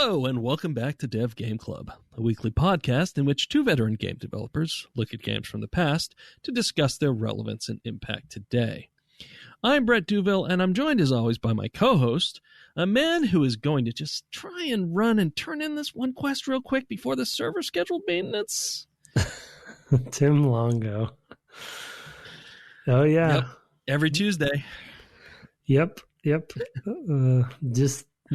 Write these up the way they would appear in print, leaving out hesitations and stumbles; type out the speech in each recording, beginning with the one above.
Hello, and welcome back to Dev Game Club, a weekly podcast in which two veteran game developers look at games from the past to discuss their relevance and impact today. I'm Brett Duville, and I'm joined as always by my co-host, a man who is going to just try and run and turn in this one quest real quick before the server scheduled maintenance. Tim Longo. Oh, yeah. Yep. Every Tuesday. Yep.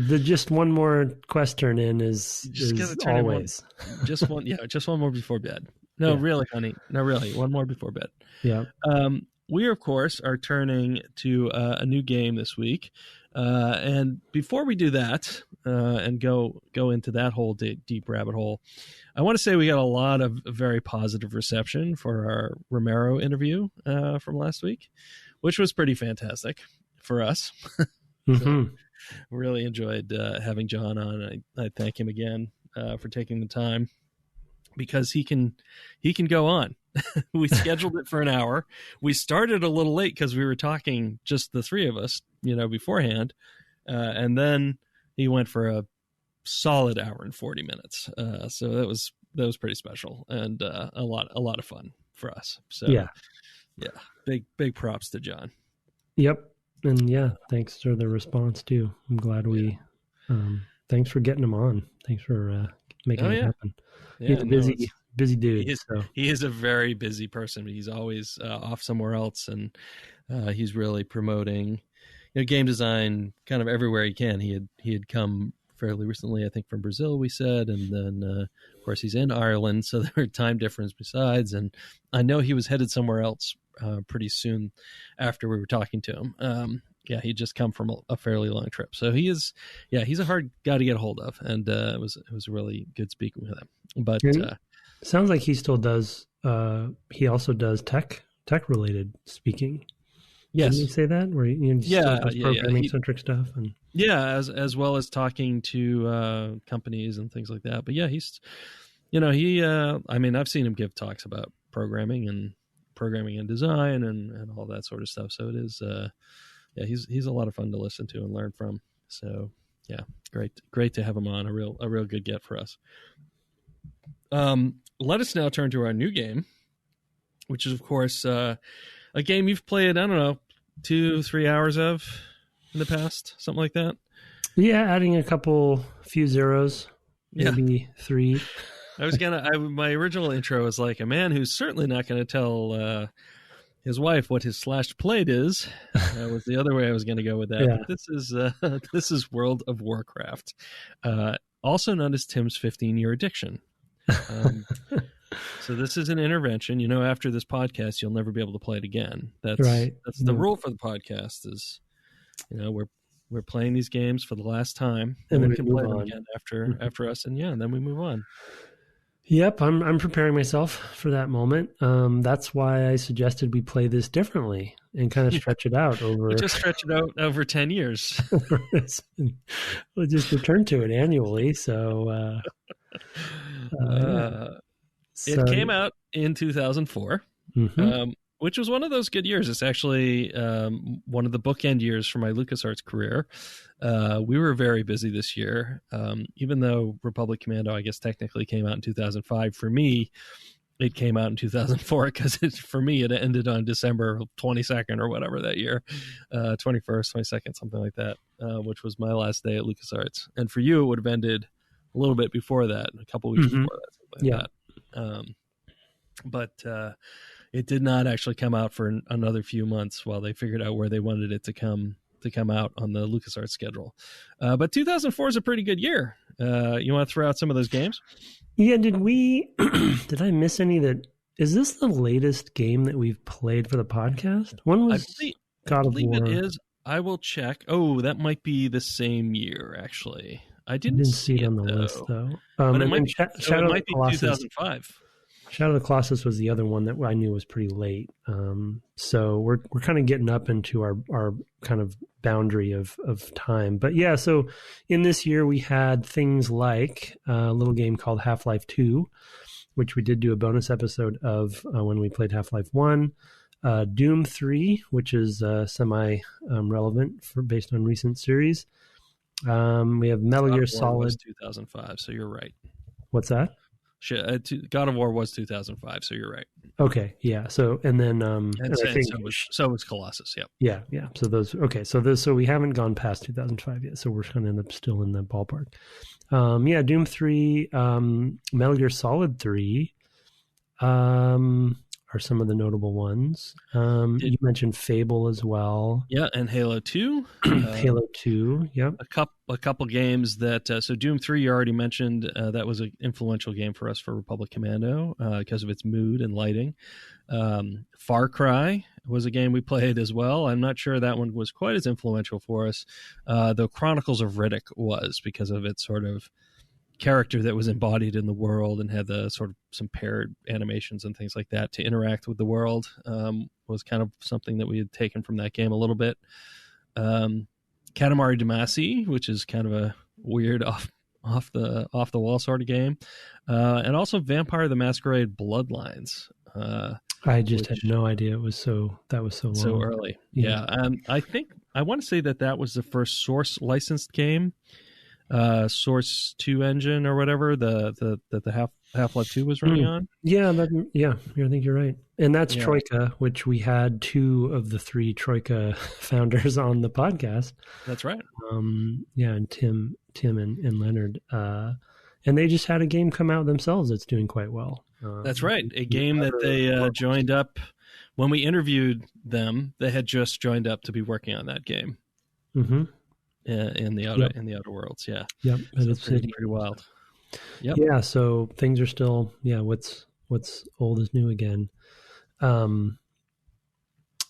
Just one more quest turn in is always. Just one more before bed. No, yeah. Really, honey. No, really. One more before bed. Yeah. We, of course, are turning to a new game this week. And before we do that and go into that whole deep rabbit hole, I want to say we got a lot of very positive reception for our Romero interview from last week, which was pretty fantastic for us. Mm-hmm. So, really enjoyed having John on. I thank him again for taking the time because he can go on. We scheduled it for an hour. We started a little late because we were talking just the three of us, beforehand, and then he went for a solid hour and 40 minutes. So that was pretty special and a lot of fun for us. So yeah, big props to John. Yep. And yeah, thanks for the response too. I'm glad thanks for getting him on. Thanks for making it happen. Yeah, he's a busy dude. He is a very busy person. He's always off somewhere else, and he's really promoting game design kind of everywhere he can. He had come fairly recently, I think, from Brazil, we said, and then of course he's in Ireland, so there are time difference besides, and I know he was headed somewhere else pretty soon after we were talking to him. He'd just come from a fairly long trip, so he's a hard guy to get a hold of, and it was really good speaking with him. But sounds like he still does. He also does tech related speaking. Yes, didn't you say that? Where does programming centric stuff and as well as talking to companies and things like that. But yeah, he's I've seen him give talks about programming and design and all that sort of stuff. So it is he's a lot of fun to listen to and learn from. So yeah, great to have him on. A real good get for us. Let us now turn to our new game, which is of course a game you've played, I don't know, 2-3 hours of in the past, something like that. Yeah, adding a few zeros, maybe 3. My original intro was like a man who's certainly not going to tell his wife what his /played is. That was the other way I was going to go with that. Yeah. But this is World of Warcraft, also known as Tim's 15-year addiction. So this is an intervention. After this podcast, you'll never be able to play it again. That's right. That's the rule for the podcast. Is we're playing these games for the last time, and then we can play them again after us, and then we move on. Yep, I'm preparing myself for that moment. That's why I suggested we play this differently and kind of stretch it out over. Just stretch it out over 10 years. We'll just return to it annually. So, it came out in 2004, which was one of those good years. It's actually one of the bookend years for my LucasArts career. We were very busy this year, even though Republic Commando, I guess, technically came out in 2005. For me, it came out in 2004 because for me, it ended on December 22nd or whatever that year, 21st, 22nd, something like that, which was my last day at LucasArts. And for you, it would have ended a little bit before that, a couple weeks before that, something like that. But it did not actually come out for another few months while they figured out where they wanted it to come out on the LucasArts schedule. But 2004 is a pretty good year. You want to throw out some of those games? Yeah, did I miss any is this the latest game that we've played for the podcast? When was God of War? It is. I will check. Oh, that might be the same year, actually. I didn't see it on the list, though. But it might be 2005. Shadow of the Colossus was the other one that I knew was pretty late. So we're kind of getting up into our kind of boundary of time. But yeah, so in this year we had things like a little game called Half-Life 2, which we did do a bonus episode of when we played Half-Life 1. Doom 3, which is semi-relevant based on recent series. We have Metal Gear God of War Solid. was 2005, so you're right. What's that? God of War was 2005, so you're right. Okay, yeah. So and then and I think so was Colossus. Yep. Yeah. So those So we haven't gone past 2005 yet. So we're kind of still in the ballpark. Doom 3, Metal Gear Solid 3, are some of the notable ones. You mentioned Fable as well. Yeah, and Halo 2. Halo 2, yep. A couple games that... so Doom 3, you already mentioned. That was an influential game for us for Republic Commando because of its mood and lighting. Far Cry was a game we played as well. I'm not sure that one was quite as influential for us. Though Chronicles of Riddick was, because of its sort of character that was embodied in the world and had the sort of some paired animations and things like that to interact with the world, was kind of something that we had taken from that game a little bit. Katamari Damacy, which is kind of a weird off the wall sort of game, and also Vampire the Masquerade Bloodlines. I just had no idea that was so long. So early. Yeah. I think I want to say that was the first Source licensed game. Source 2 engine or whatever the Half-Life 2 was running on. Yeah, I think you're right. And that's Troika, which we had 2 of the 3 Troika founders on the podcast. That's right. And Tim and Leonard. And they just had a game come out themselves that's doing quite well. That's right. A game that they joined up when we interviewed them. They had just joined up to be working on that game. Mm-hmm. In the outer worlds, yeah. Yep. So it's pretty wild. Yep. Yeah, so things are still what's old is new again. What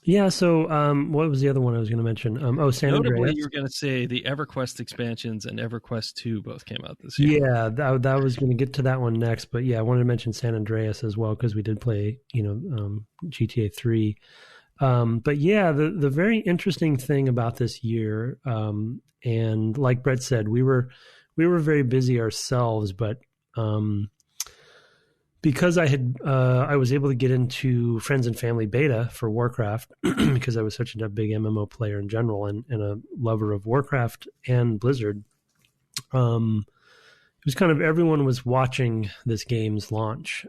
was the other one I was going to mention? San Andreas. You were going to say the EverQuest expansions and EverQuest 2 both came out this year. Yeah, that was going to get to that one next, but I wanted to mention San Andreas as well because we did play, GTA 3. The very interesting thing about this year, and like Brett said, we were very busy ourselves, but because I was able to get into friends and family beta for Warcraft because I was such a big MMO player in general and a lover of Warcraft and Blizzard. It was kind of everyone was watching this game's launch,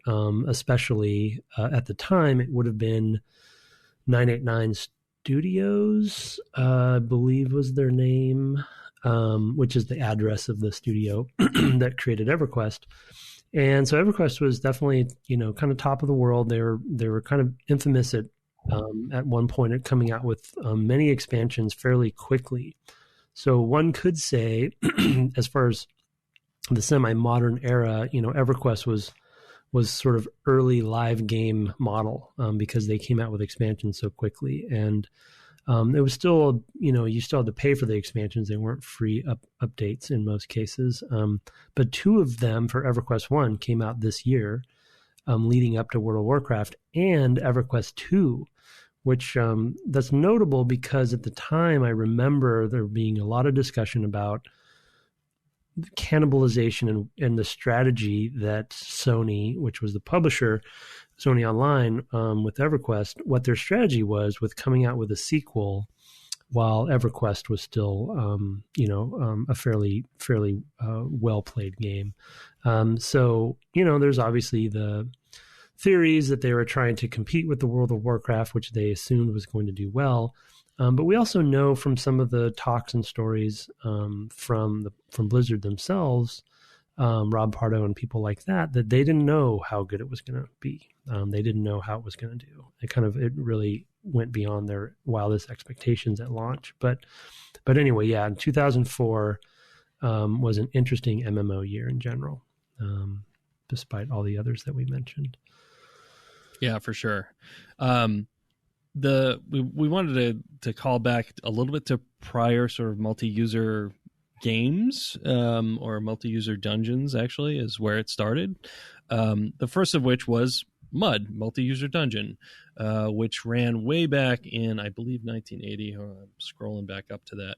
especially at the time it would have been 989 Studios, I believe was their name, which is the address of the studio that created EverQuest. And so EverQuest was definitely, kind of top of the world. They were kind of infamous at one point at coming out with many expansions fairly quickly. So one could say, as far as the semi-modern era, EverQuest was sort of early live game model because they came out with expansions so quickly. And it was still, you still had to pay for the expansions. They weren't free updates in most cases. But 2 of them for EverQuest 1 came out this year, leading up to World of Warcraft, and EverQuest 2, which that's notable because at the time I remember there being a lot of discussion about cannibalization and the strategy that Sony, which was the publisher, Sony Online, with EverQuest, what their strategy was with coming out with a sequel while EverQuest was still, a fairly well played game. There's obviously the theories that they were trying to compete with the World of Warcraft, which they assumed was going to do well. But we also know from some of the talks and stories from Blizzard themselves, Rob Pardo and people like that they didn't know how good it was going to be. They didn't know how it was going to do. It really went beyond their wildest expectations at launch. But anyway, in 2004 was an interesting MMO year in general, despite all the others that we mentioned. Yeah, for sure. We wanted to call back a little bit to prior sort of multi-user games or multi-user dungeons, actually, is where it started. The first of which was MUD, multi-user dungeon, which ran way back in, I believe, 1980. I'm scrolling back up to that.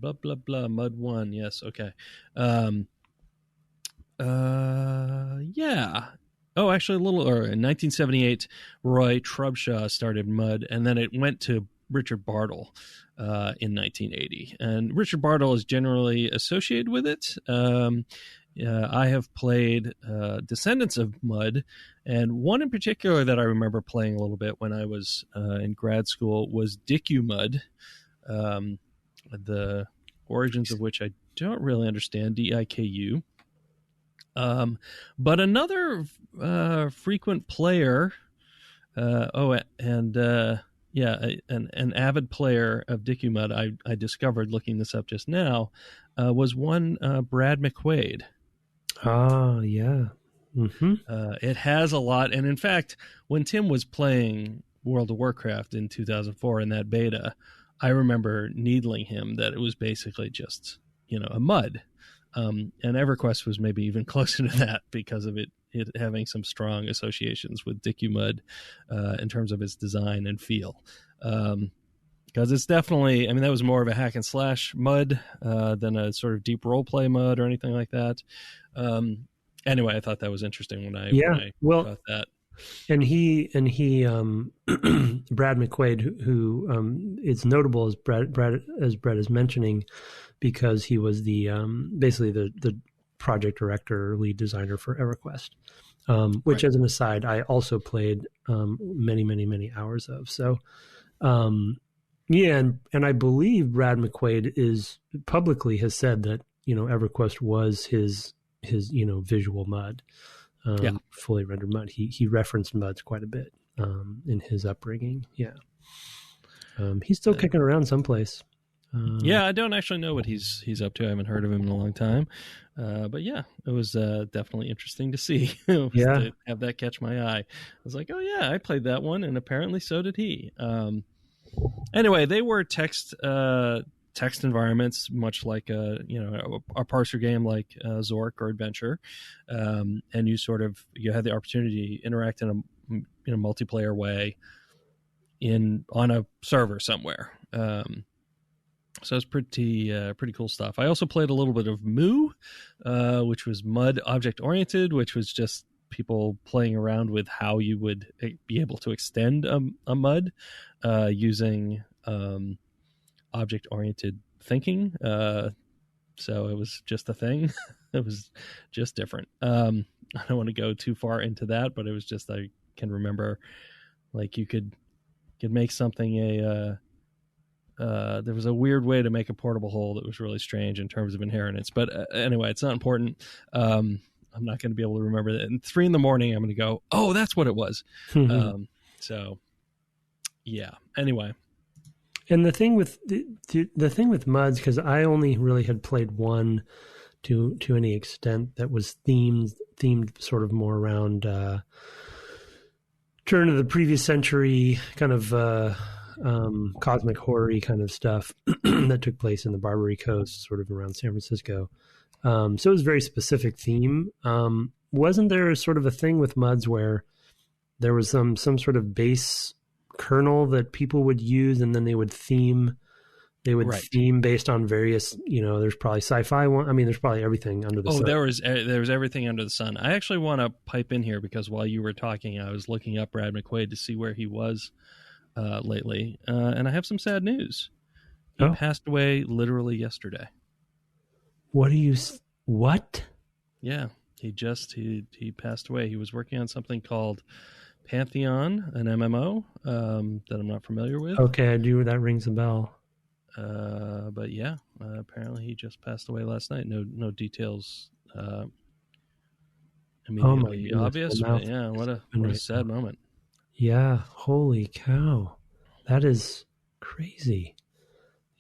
Blah, blah, blah, MUD 1. Yes, okay. Yeah. Oh, actually, a little earlier. In 1978, Roy Trubshaw started MUD, and then it went to Richard Bartle. in 1980. And Richard Bartle is generally associated with it. I have played Descendants of Mud, and one in particular that I remember playing a little bit when I was in grad school was Diku Mud, the origins of which I don't really understand, Diku. But another frequent player, an avid player of Diku Mud I discovered looking this up just now, was one Brad McQuaid. Ah, yeah. Mm-hmm. It has a lot, and in fact, when Tim was playing World of Warcraft in 2004 in that beta, I remember needling him that it was basically just, a mud. And EverQuest was maybe even closer to that because of it having some strong associations with Diku Mud in terms of its design and feel. Because it's definitely, that was more of a hack and slash mud than a sort of deep role play mud or anything like that. Anyway, I thought that was interesting when I thought that. And he Brad McQuaid, who is notable as Brad is mentioning, because he was the basically the project director or lead designer for EverQuest, which, as an aside, I also played many hours of. So, and I believe Brad McQuaid publicly has said that EverQuest was his visual mud. Fully rendered mud. He referenced muds quite a bit in his upbringing. Yeah. He's still kicking around someplace. I don't actually know what he's up to. I haven't heard of him in a long time. But yeah, it was definitely interesting to see. To have that catch my eye. I was like, oh yeah, I played that one, and apparently so did he. Anyway, they were text environments, much like a parser game like Zork or Adventure, and you had the opportunity to interact in a multiplayer way on a server somewhere. So it's pretty cool stuff. I also played a little bit of Moo, which was mud object oriented, which was just people playing around with how you would be able to extend a mud using object-oriented thinking. So it was just a thing. It was just different. I don't want to go too far into that, but it was just, I can remember, like, you could make something there was a weird way to make a portable hole that was really strange in terms of inheritance. But anyway, it's not important. I'm not going to be able to remember that. And 3 a.m, I'm going to go, oh, that's what it was. So, yeah. Anyway. And the thing with the thing with muds, because I only really had played one to any extent that was themed sort of more around turn of the previous century kind of cosmic horror-y kind of stuff that took place in the Barbary Coast, sort of around San Francisco. So it was a very specific theme. Wasn't there sort of a thing with muds where there was some sort of base kernel that people would use, and then they would theme theme based on various, there's probably sci-fi one. There's probably everything under the sun. There was everything under the sun. I actually want to pipe in here because while you were talking, I was looking up Brad McQuaid to see where he was lately. And I have some sad news. He passed away literally yesterday. What? Yeah, he passed away. He was working on something called Pantheon, an MMO that I'm not familiar with. Okay, I do. That rings a bell. But yeah, apparently he just passed away last night. No details immediately obvious. But yeah, what a sad moment. Yeah, holy cow. That is crazy.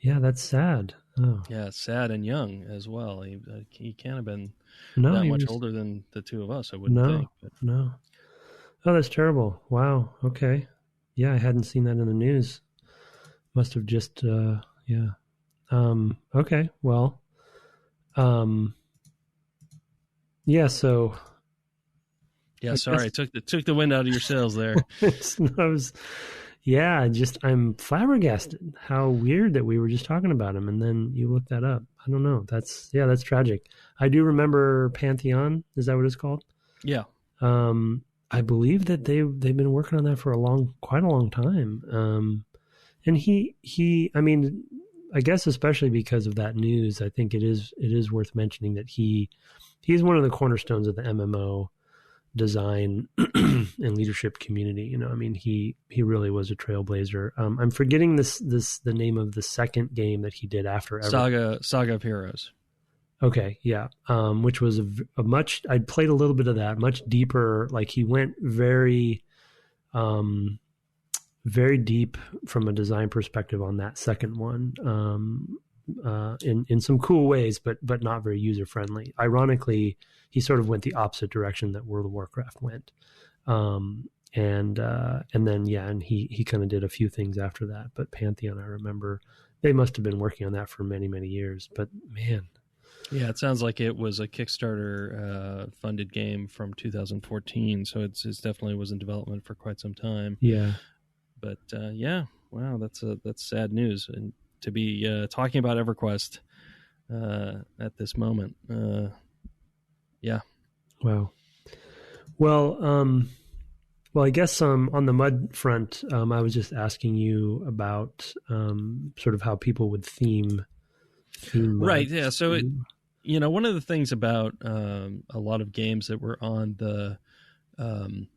Yeah, that's sad. Oh. Yeah, sad and young as well. He can't have been that much older than the two of us, I wouldn't think. But. No. Oh, that's terrible. Wow. Okay. Yeah, I hadn't seen that in the news. Must have just, yeah. Okay. Well, yeah, so. Yeah, sorry, I took the wind out of your sails there. I'm flabbergasted how weird that we were just talking about him, and then you looked that up. I don't know. That's tragic. I do remember Pantheon. Is that what it's called? Yeah. I believe that they've been working on that for quite a long time. And he, I mean, I guess especially because of that news, I think it is worth mentioning that he's one of the cornerstones of the MMO design and leadership community. You know, I mean, he really was a trailblazer. I'm forgetting the name of the second game that he did after Saga of Heroes. Okay, yeah, which was a much. I'd played a little bit of that, much deeper. Like he went very, very deep from a design perspective on that second one, in some cool ways, but not very user friendly. Ironically, he sort of went the opposite direction that World of Warcraft went, and then and he kind of did a few things after that. But Pantheon, I remember they must have been working on that for many years. But man. Yeah, it sounds like it was a Kickstarter funded game from 2014, so it definitely was in development for quite some time. Yeah, but wow, that's sad news, and to be talking about EverQuest at this moment. Yeah. Wow. Well, I guess on the mud front, I was just asking you about sort of how people would theme right. Yeah. So one of the things about a lot of games that were on the, on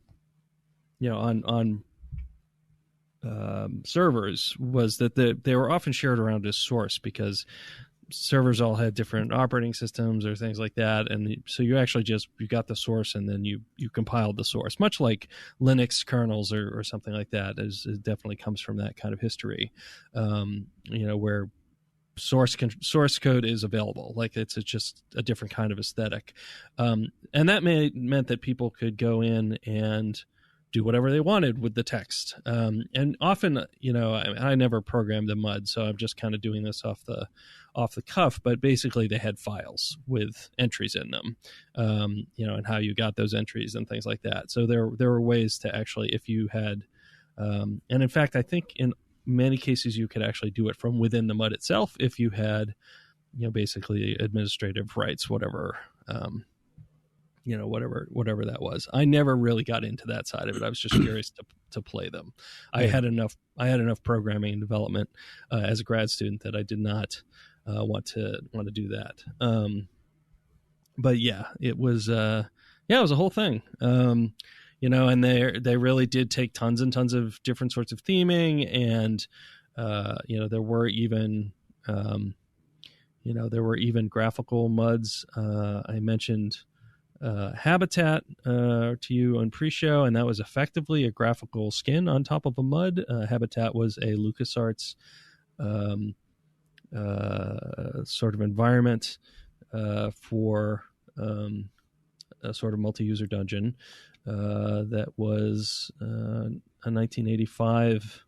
servers was that they were often shared around a source, because servers all had different operating systems or things like that, and so you actually you got the source and then you compiled the source, much like Linux kernels or something like that. It definitely comes from that kind of history, where source code is available, like it's just a different kind of aesthetic, and that meant that people could go in and do whatever they wanted with the text, and often I never programmed the mud, so I'm just kind of doing this off the cuff, but basically they had files with entries in them, and how you got those entries and things like that. So there were ways to actually, if you had, and in fact I think in many cases you could actually do it from within the mud itself if you had, basically administrative rights, whatever that was. I never really got into that side of it. I was just curious to play them. Yeah. I had enough programming and development as a grad student that I did not want to do that. But yeah, it was it was a whole thing. And they really did take tons and tons of different sorts of theming, and there were even graphical muds. I mentioned Habitat to you on pre-show, and that was effectively a graphical skin on top of a mud. Habitat was a LucasArts sort of environment for a sort of multi-user dungeon that was a 1985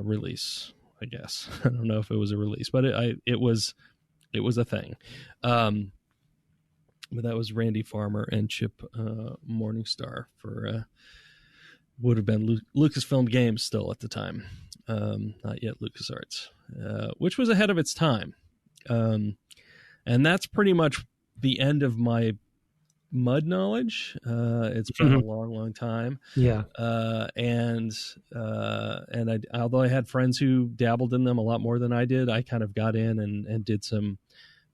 release, I guess. I don't know if it was a release, but it was a thing. But that was Randy Farmer and Chip Morningstar for would have been Lucasfilm Games still at the time, not yet LucasArts, which was ahead of its time. And that's pretty much the end of my mud knowledge. It's been a long time. Yeah. And although I had friends who dabbled in them a lot more than I did, I kind of got in and did some,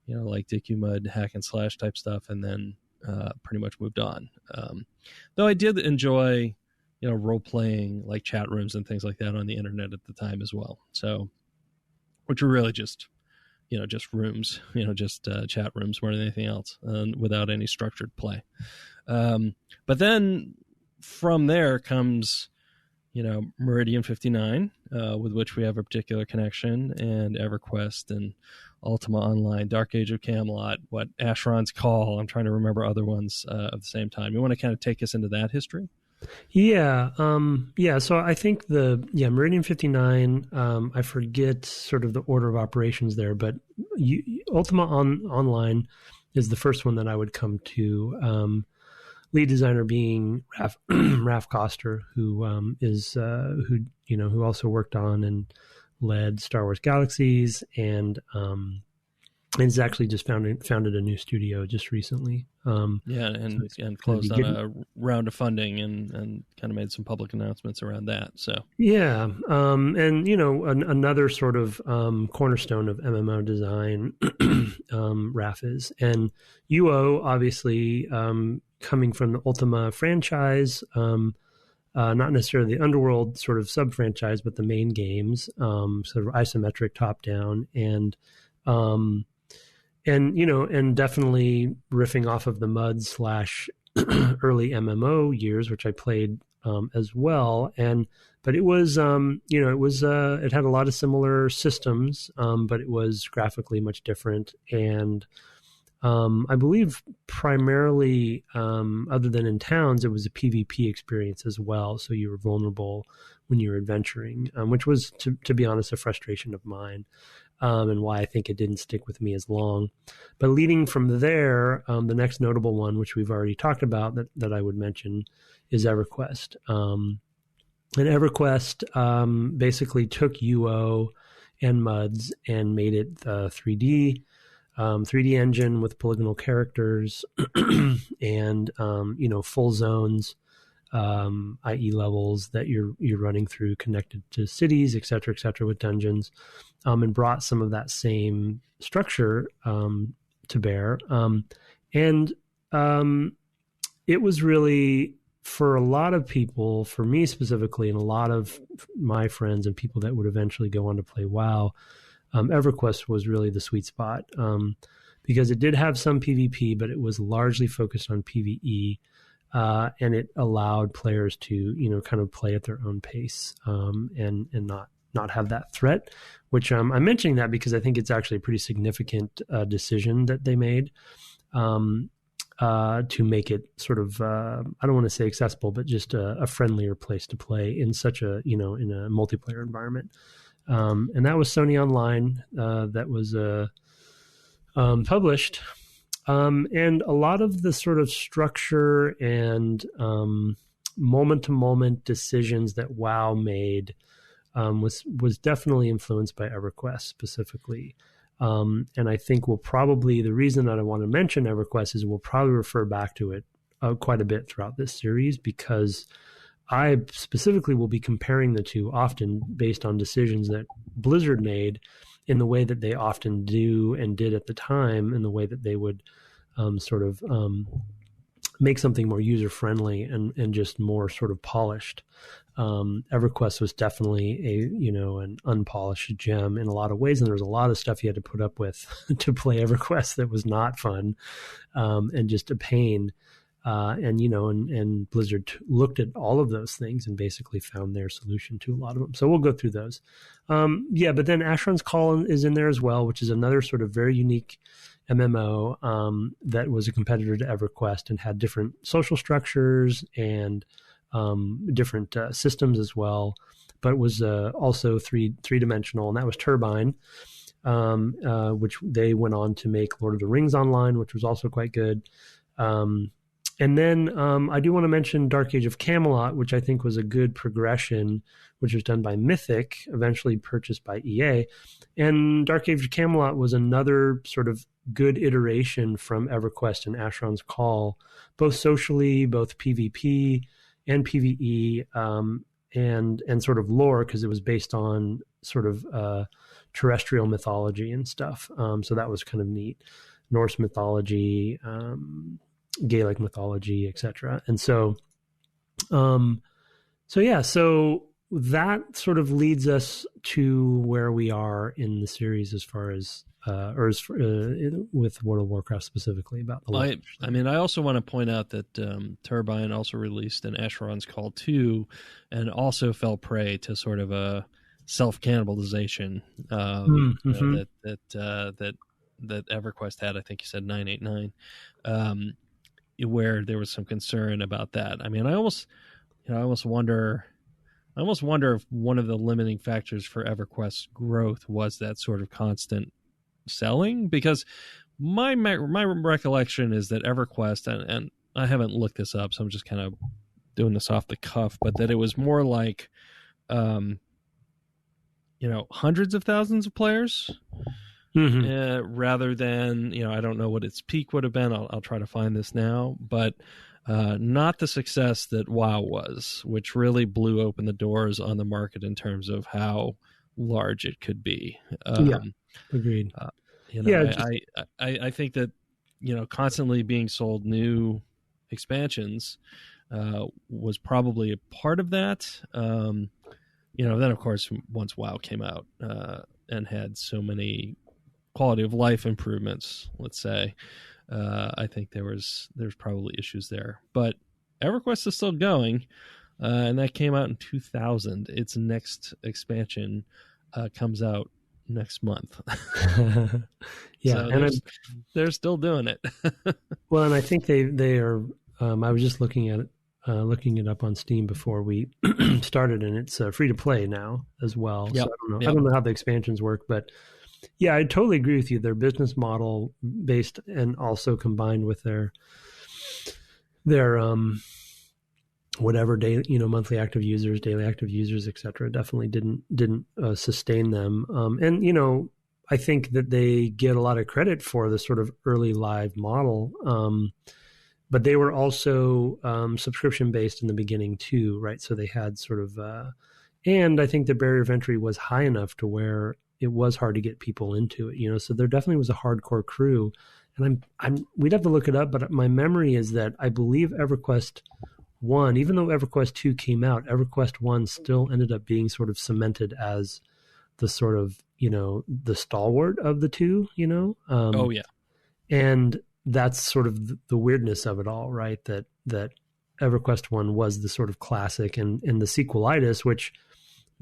like DQ-Mud hack and slash type stuff, and then pretty much moved on. Though I did enjoy, role playing, like chat rooms and things like that on the internet at the time as well. So, which were really just rooms, just chat rooms more than anything else, without any structured play. But then from there comes, Meridian 59, with which we have a particular connection, and EverQuest and Ultima Online, Dark Age of Camelot, Asheron's Call. I'm trying to remember other ones of the same time. You want to kind of take us into that history? Yeah. So I think Meridian 59, I forget sort of the order of operations there, but Ultima Online is the first one that I would come to. Lead designer being Raf Koster, who also worked on and led Star Wars Galaxies and And it's actually just founded a new studio just recently. And closed on a round of funding and kind of made some public announcements around that. So and another sort of cornerstone of MMO design, RAF is, and UO obviously coming from the Ultima franchise, not necessarily the Underworld sort of sub franchise, but the main games, sort of isometric top down and definitely riffing off of the MUD / early MMO years, which I played as well. But it was, it had a lot of similar systems, but it was graphically much different. And I believe primarily, other than in towns, it was a PvP experience as well. So you were vulnerable when you were adventuring, which was, to be honest, a frustration of mine. And why I think it didn't stick with me as long. But leading from there, the next notable one, which we've already talked about that I would mention, is EverQuest. And EverQuest basically took UO and MUDs and made it 3D engine with polygonal characters and full zones, i.e. levels that you're running through connected to cities, et cetera, with dungeons, and brought some of that same structure to bear. It was really, for a lot of people, for me specifically, and a lot of my friends and people that would eventually go on to play WoW, EverQuest was really the sweet spot, because it did have some PvP, but it was largely focused on PvE. And it allowed players to, kind of play at their own pace, and not have that threat, which I'm mentioning that because I think it's actually a pretty significant decision that they made to make it sort of, I don't want to say accessible, but just a friendlier place to play in such a, in a multiplayer environment. And that was Sony Online that was published. And a lot of the sort of structure and moment-to-moment decisions that WoW made was definitely influenced by EverQuest specifically. And I think the reason that I want to mention EverQuest is we'll probably refer back to it quite a bit throughout this series, because I specifically will be comparing the two often based on decisions that Blizzard made in the way that they often do and did at the time, in the way that they would make something more user-friendly and just more sort of polished. EverQuest was definitely an unpolished gem in a lot of ways, and there was a lot of stuff you had to put up with to play EverQuest that was not fun, and just a pain. And Blizzard looked at all of those things and basically found their solution to a lot of them. So we'll go through those. But then Asheron's Call is in there as well, which is another sort of very unique MMO that was a competitor to EverQuest and had different social structures and different systems as well, but was also three-dimensional, and that was Turbine, which they went on to make Lord of the Rings Online, which was also quite good. And then I do want to mention Dark Age of Camelot, which I think was a good progression, which was done by Mythic, eventually purchased by EA. And Dark Age of Camelot was another sort of good iteration from EverQuest and Asheron's Call, both socially, both PvP and PvE, and sort of lore, because it was based on sort of terrestrial mythology and stuff. So that was kind of neat. Norse mythology, Gaelic mythology, etc. And so that sort of leads us to where we are in the series as far as with World of Warcraft specifically about the launch. I also want to point out that Turbine also released an Asheron's Call 2 and also fell prey to sort of a self-cannibalization that EverQuest had. I think you said 989, where there was some concern about that. I mean, I almost wonder if one of the limiting factors for EverQuest's growth was that sort of constant selling, because my recollection is that EverQuest, and I haven't looked this up, so I'm just kind of doing this off the cuff, but that it was more like, hundreds of thousands of players rather than, I don't know what its peak would have been. I'll try to find this now, but not the success that WoW was, which really blew open the doors on the market in terms of how large it could be. Agreed. I think that, constantly being sold new expansions was probably a part of that. Then of course, once WoW came out and had so many quality of life improvements, let's say, I think there's probably issues there. But EverQuest is still going, and that came out in 2000. Its next expansion comes out next month. So they're still doing it. Well, and I think they are. I was just looking it up on Steam before we started, and it's free to play now as well. Yep. So I don't know how the expansions work, but yeah, I totally agree with you. Their business model based and also combined with their whatever day, monthly active users, daily active users, et cetera, definitely didn't sustain them. And I think that they get a lot of credit for the sort of early live model. But they were also subscription based in the beginning too, right? So they had sort of, and I think the barrier of entry was high enough to where it was hard to get people into it, So there definitely was a hardcore crew, and we'd have to look it up, but my memory is that I believe EverQuest 1, even though EverQuest 2 came out, EverQuest 1 still ended up being sort of cemented as the sort of, the stalwart of the two, Oh yeah. And that's sort of the weirdness of it all, right? That EverQuest 1 was the sort of classic, and the sequelitis, which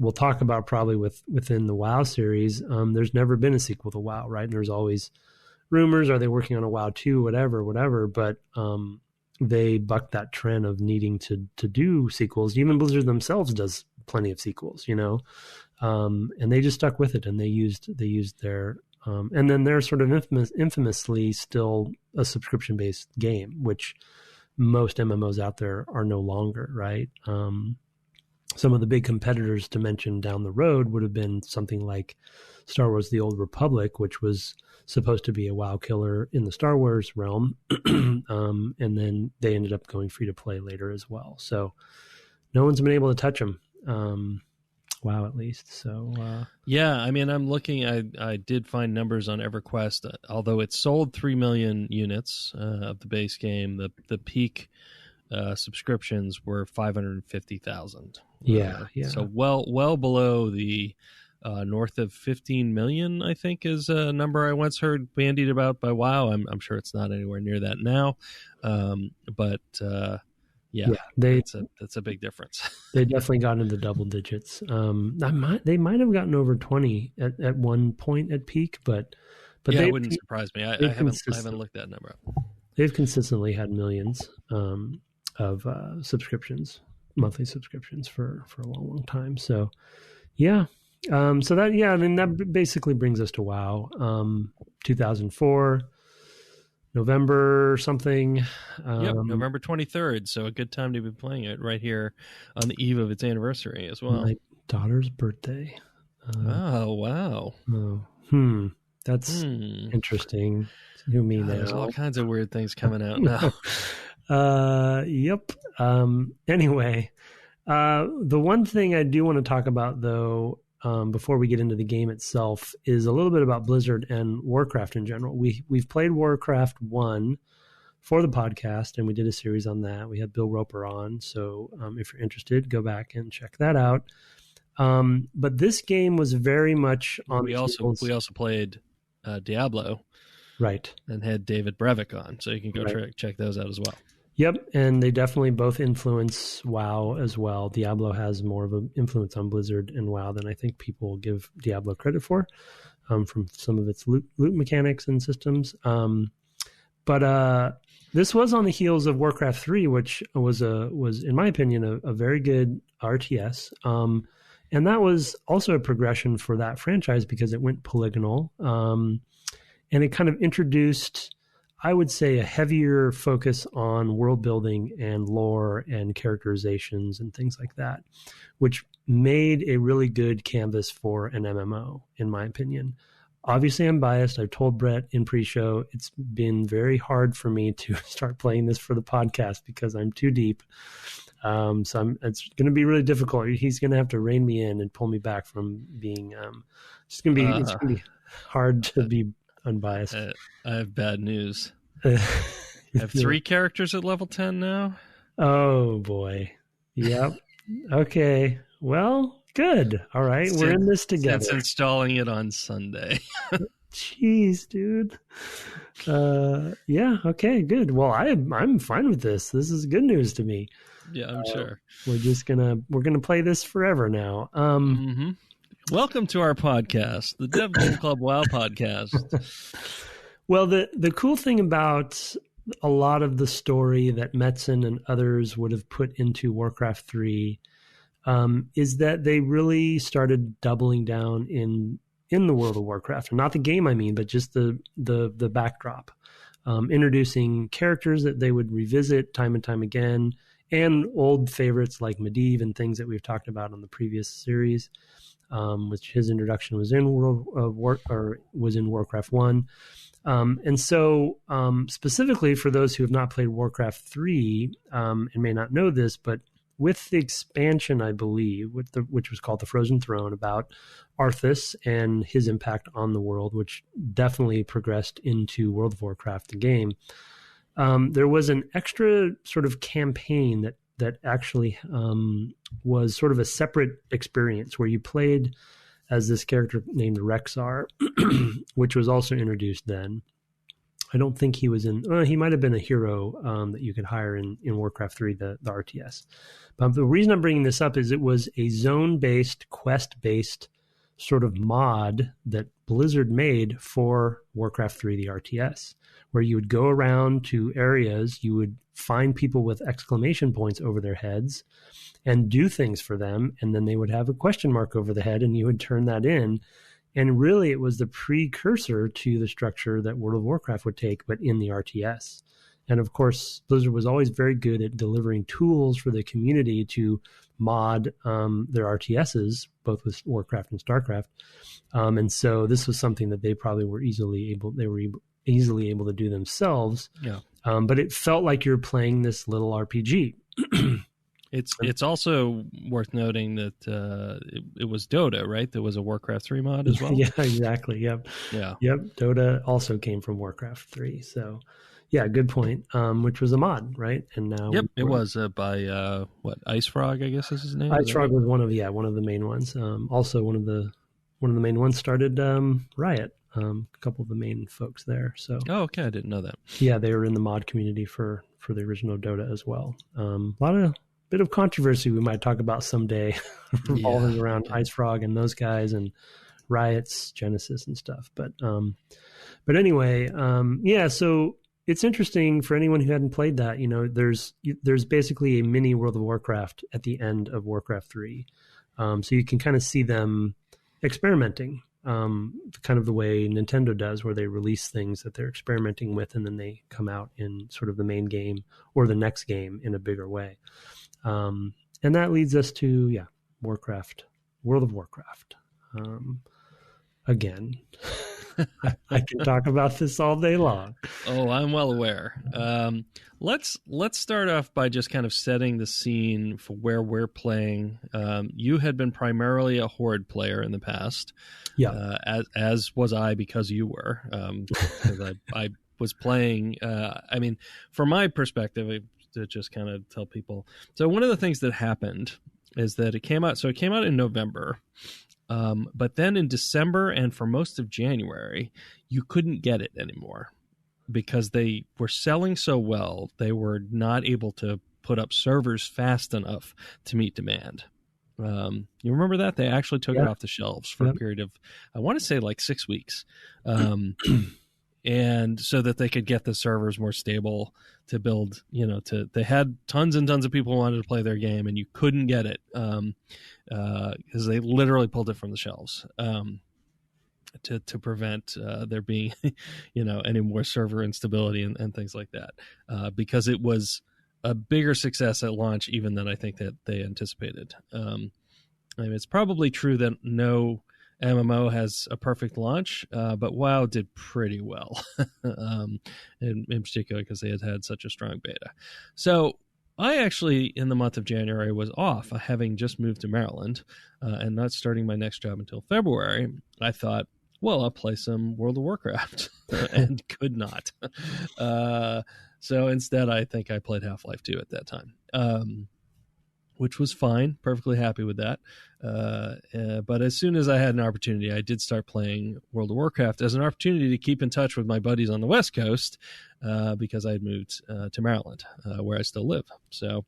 we'll talk about probably within the WoW series. There's never been a sequel to WoW, right? And there's always rumors, are they working on a WoW 2, whatever. But they bucked that trend of needing to do sequels. Even Blizzard themselves does plenty of sequels, and they just stuck with it, and they used their and then they're sort of infamously still a subscription-based game, which most MMOs out there are no longer, right? Some of the big competitors to mention down the road would have been something like Star Wars: The Old Republic, which was supposed to be a WoW killer in the Star Wars realm, and then they ended up going free to play later as well. So no one's been able to touch them. WoW, at least. So yeah, I mean, I'm looking. I did find numbers on EverQuest. Although it sold 3 million units of the base game, the peak subscriptions were 550,000. Yeah. So well below the north of 15 million, I think, is a number I once heard bandied about by WoW. I'm sure it's not anywhere near that now, but that's a big difference. They definitely got into double digits. They might have gotten over 20 at one point at peak, but yeah, it wouldn't surprise me. I haven't looked that number up. They've consistently had millions of subscriptions, monthly subscriptions for a long time. So yeah. So that, I mean, that basically brings us to WoW. 2004, November something. Yep, November 23rd. So a good time to be playing it right here on the eve of its anniversary as well. My daughter's birthday. Oh, wow. That's interesting. Who me now? There's all kinds of weird things coming out now. Yep. Anyway, the one thing I do want to talk about, though, before we get into the game itself, is a little bit about Blizzard and Warcraft in general. We've played Warcraft 1 for the podcast, and we did a series on that. We had Bill Roper on, so if you're interested, go back and check that out. But this game was very much on. We also played Diablo, right, and had David Brevik on, so you can go check those out as well. Yep, and they definitely both influence WoW as well. Diablo has more of an influence on Blizzard and WoW than I think people give Diablo credit for, from some of its loot mechanics and systems. But this was on the heels of Warcraft III, which was in my opinion a very good RTS, and that was also a progression for that franchise because it went polygonal, and it kind of introduced, I would say, a heavier focus on world building and lore and characterizations and things like that, which made a really good canvas for an MMO, in my opinion. obviously I'm biased. I've told Brett in pre-show it's been very hard for me to start playing this for the podcast because I'm too deep. It's going to be really difficult. He's going to have to rein me in and pull me back from being. It's going to be hard to be unbiased. I have bad news. I have 3 characters at level 10 now. Oh boy. Yep. Okay. Well, good. All right. We're in this together. Since installing it on Sunday. Jeez, dude. Yeah. Okay. Good. Well, I'm fine with this. This is good news to me. Yeah, I'm sure. We're gonna play this forever now. Welcome to our podcast, the Dev Game Club WoW podcast. Well, the cool thing about a lot of the story that Metzen and others would have put into Warcraft III is that they really started doubling down in the World of Warcraft, and not the game, I mean, but just the backdrop, introducing characters that they would revisit time and time again, and old favorites like Medivh and things that we've talked about on the previous series, which his introduction was in Warcraft 1. And so specifically for those who have not played Warcraft 3 and may not know this, but with the expansion, I believe, which was called the Frozen Throne, about Arthas and his impact on the world, which definitely progressed into World of Warcraft, the game, there was an extra sort of campaign that actually was sort of a separate experience where you played as this character named Rexar, which was also introduced then. I don't think he was he might have been a hero that you could hire in Warcraft 3, the RTS. But the reason I'm bringing this up is it was a zone-based, quest-based sort of mod that Blizzard made for Warcraft 3, the RTS, where you would go around to areas, you would find people with exclamation points over their heads and do things for them, and then they would have a question mark over the head, and you would turn that in. And really, it was the precursor to the structure that World of Warcraft would take, but in the RTS. And of course, Blizzard was always very good at delivering tools for the community to mod their RTSs, both with Warcraft and StarCraft. And so this was something that they probably were easily able to do themselves. Yeah. But it felt like you're playing this little RPG. It's also worth noting that it was Dota, right? There was a Warcraft 3 mod as well. Yeah, exactly. Yep. Yeah. Yep. Dota also came from Warcraft 3. So, yeah, good point. Which was a mod, right? And now, it was by Ice Frog, I guess is his name. Ice Frog was one of the main ones. Also, one of the main ones started Riot. A couple of the main folks there. So. Oh, okay. I didn't know that. Yeah, they were in the mod community for the original Dota as well. A bit of controversy we might talk about someday revolving around Ice Frog and those guys and Riot's Genesis and stuff. But anyway, so it's interesting for anyone who hadn't played that. There's basically a mini World of Warcraft at the end of Warcraft 3. So you can kind of see them experimenting, kind of the way Nintendo does, where they release things that they're experimenting with and then they come out in sort of the main game or the next game in a bigger way. And that leads us to, World of Warcraft. Again, I can talk about this all day long. Oh, I'm well aware. Let's start off by just kind of setting the scene for where we're playing. You had been primarily a Horde player in the past. Yeah. As was I, because you were. Because I was playing, from my perspective, to just kind of tell people. So one of the things that happened is that it came out in November, but then in December and for most of January, you couldn't get it anymore because they were selling so well. They were not able to put up servers fast enough to meet demand. You remember that? They actually took it off the shelves for a period of, I want to say like 6 weeks. And so that they could get the servers more stable to build, they had tons and tons of people who wanted to play their game and you couldn't get it because they literally pulled it from the shelves to prevent there being, any more server instability and things like that because it was a bigger success at launch even than I think that they anticipated. It's probably true that no MMO has a perfect launch, but WoW did pretty well, in particular because they had such a strong beta. So I actually, in the month of January, was off, having just moved to Maryland and not starting my next job until February. I thought, well, I'll play some World of Warcraft, and could not. So instead, I think I played Half-Life 2 at that time, which was fine. Perfectly happy with that. But as soon as I had an opportunity, I did start playing World of Warcraft as an opportunity to keep in touch with my buddies on the West Coast, because I had moved to Maryland, where I still live. So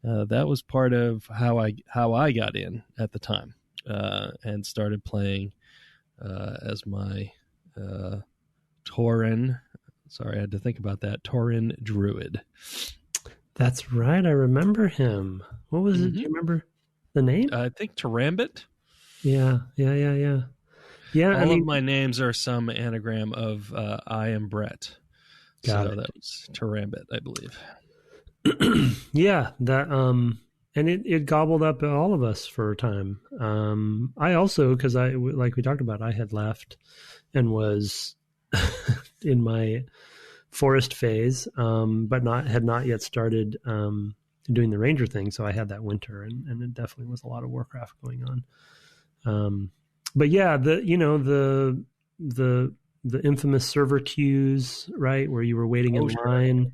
that was part of how I got in at the time, and started playing as my Tauren. Sorry, I had to think about that. Tauren Druid. That's right. I remember him. What was it? Do you remember the name? I think Tarambit. Yeah. All of my names are some anagram of I am Brett. Got it. That was Tarambit, I believe. Yeah, that and it gobbled up all of us for a time. I also, because like we talked about, I had left and was in my forest phase, but had not yet started doing the ranger thing. So I had that winter, and it definitely was a lot of Warcraft going on. But yeah, the infamous server queues, right, where you were waiting in line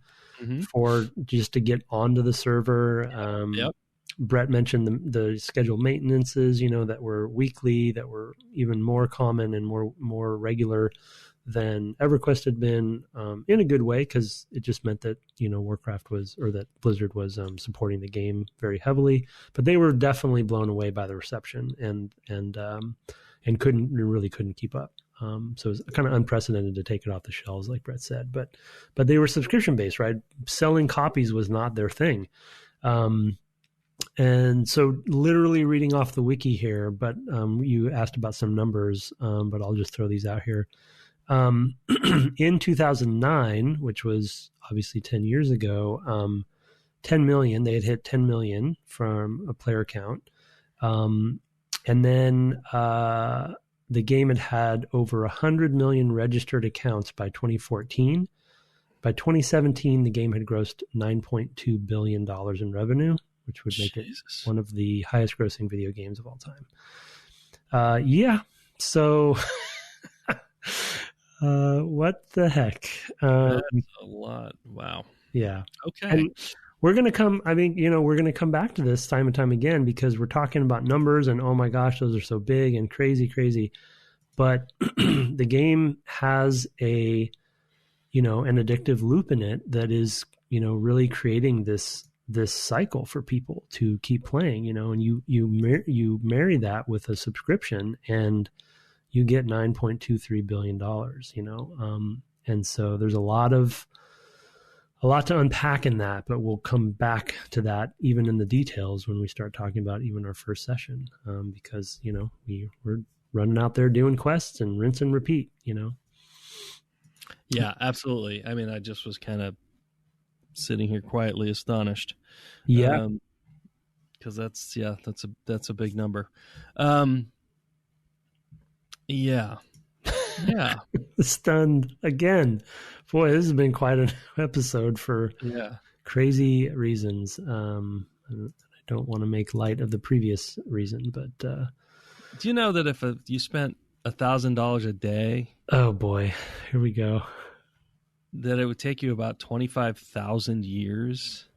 for just to get onto the server. Yep. Brett mentioned the scheduled maintenances, that were weekly, that were even more common and more regular than EverQuest had been, in a good way, because it just meant that Warcraft was, or that Blizzard was supporting the game very heavily. But they were definitely blown away by the reception and couldn't keep up. So it was kind of unprecedented to take it off the shelves, like Brett said. But they were subscription based, right? Selling copies was not their thing. And so literally reading off the wiki here, but you asked about some numbers, but I'll just throw these out here. In 2009, which was obviously 10 years ago, 10 million, they had hit 10 million from a player count. And then the game had over 100 million registered accounts by 2014. By 2017, the game had grossed $9.2 billion in revenue, which would make it one of the highest grossing video games of all time. Yeah. So what the heck? That's a lot. Wow. Yeah. Okay. And we're going to come back to this time and time again, because we're talking about numbers and, oh my gosh, those are so big and crazy. But the game has an addictive loop in it that is, really creating this cycle for people to keep playing, and you marry that with a subscription and you get $9.23 billion, and so there's a lot to unpack in that, but we'll come back to that even in the details when we start talking about even our first session, because, we're running out there doing quests and rinse and repeat, Yeah, absolutely. I mean, I just was kind of sitting here quietly astonished. Yeah. Because that's a big number. Yeah. Stunned again. Boy, this has been quite an episode for crazy reasons. I don't want to make light of the previous reason, but do you know that if you spent $1,000 a day, oh boy, here we go, that it would take you about 25,000 years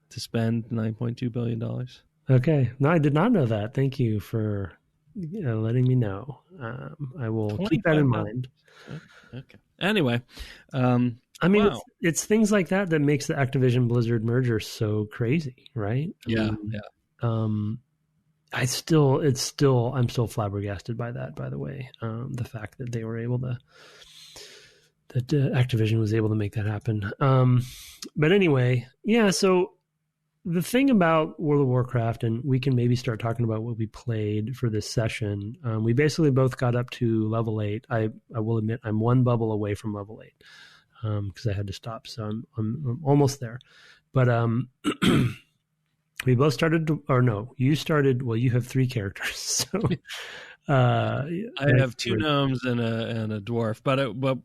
to spend $9.2 billion? Okay, no, I did not know that. Thank you for letting me know. I will keep that in mind. Okay. Anyway, I mean, wow. It's things like that makes the Activision-Blizzard merger so crazy, right? I'm still flabbergasted by that, by the way. The fact that they were able to, that Activision was able to make that happen. But anyway, yeah, so the thing about World of Warcraft, and we can maybe start talking about what we played for this session. We basically both got up to level 8. I will admit I'm one bubble away from level 8 because I had to stop. So I'm almost there. But we both started, you started, well, you have 3 characters. So I have two gnomes and a dwarf, but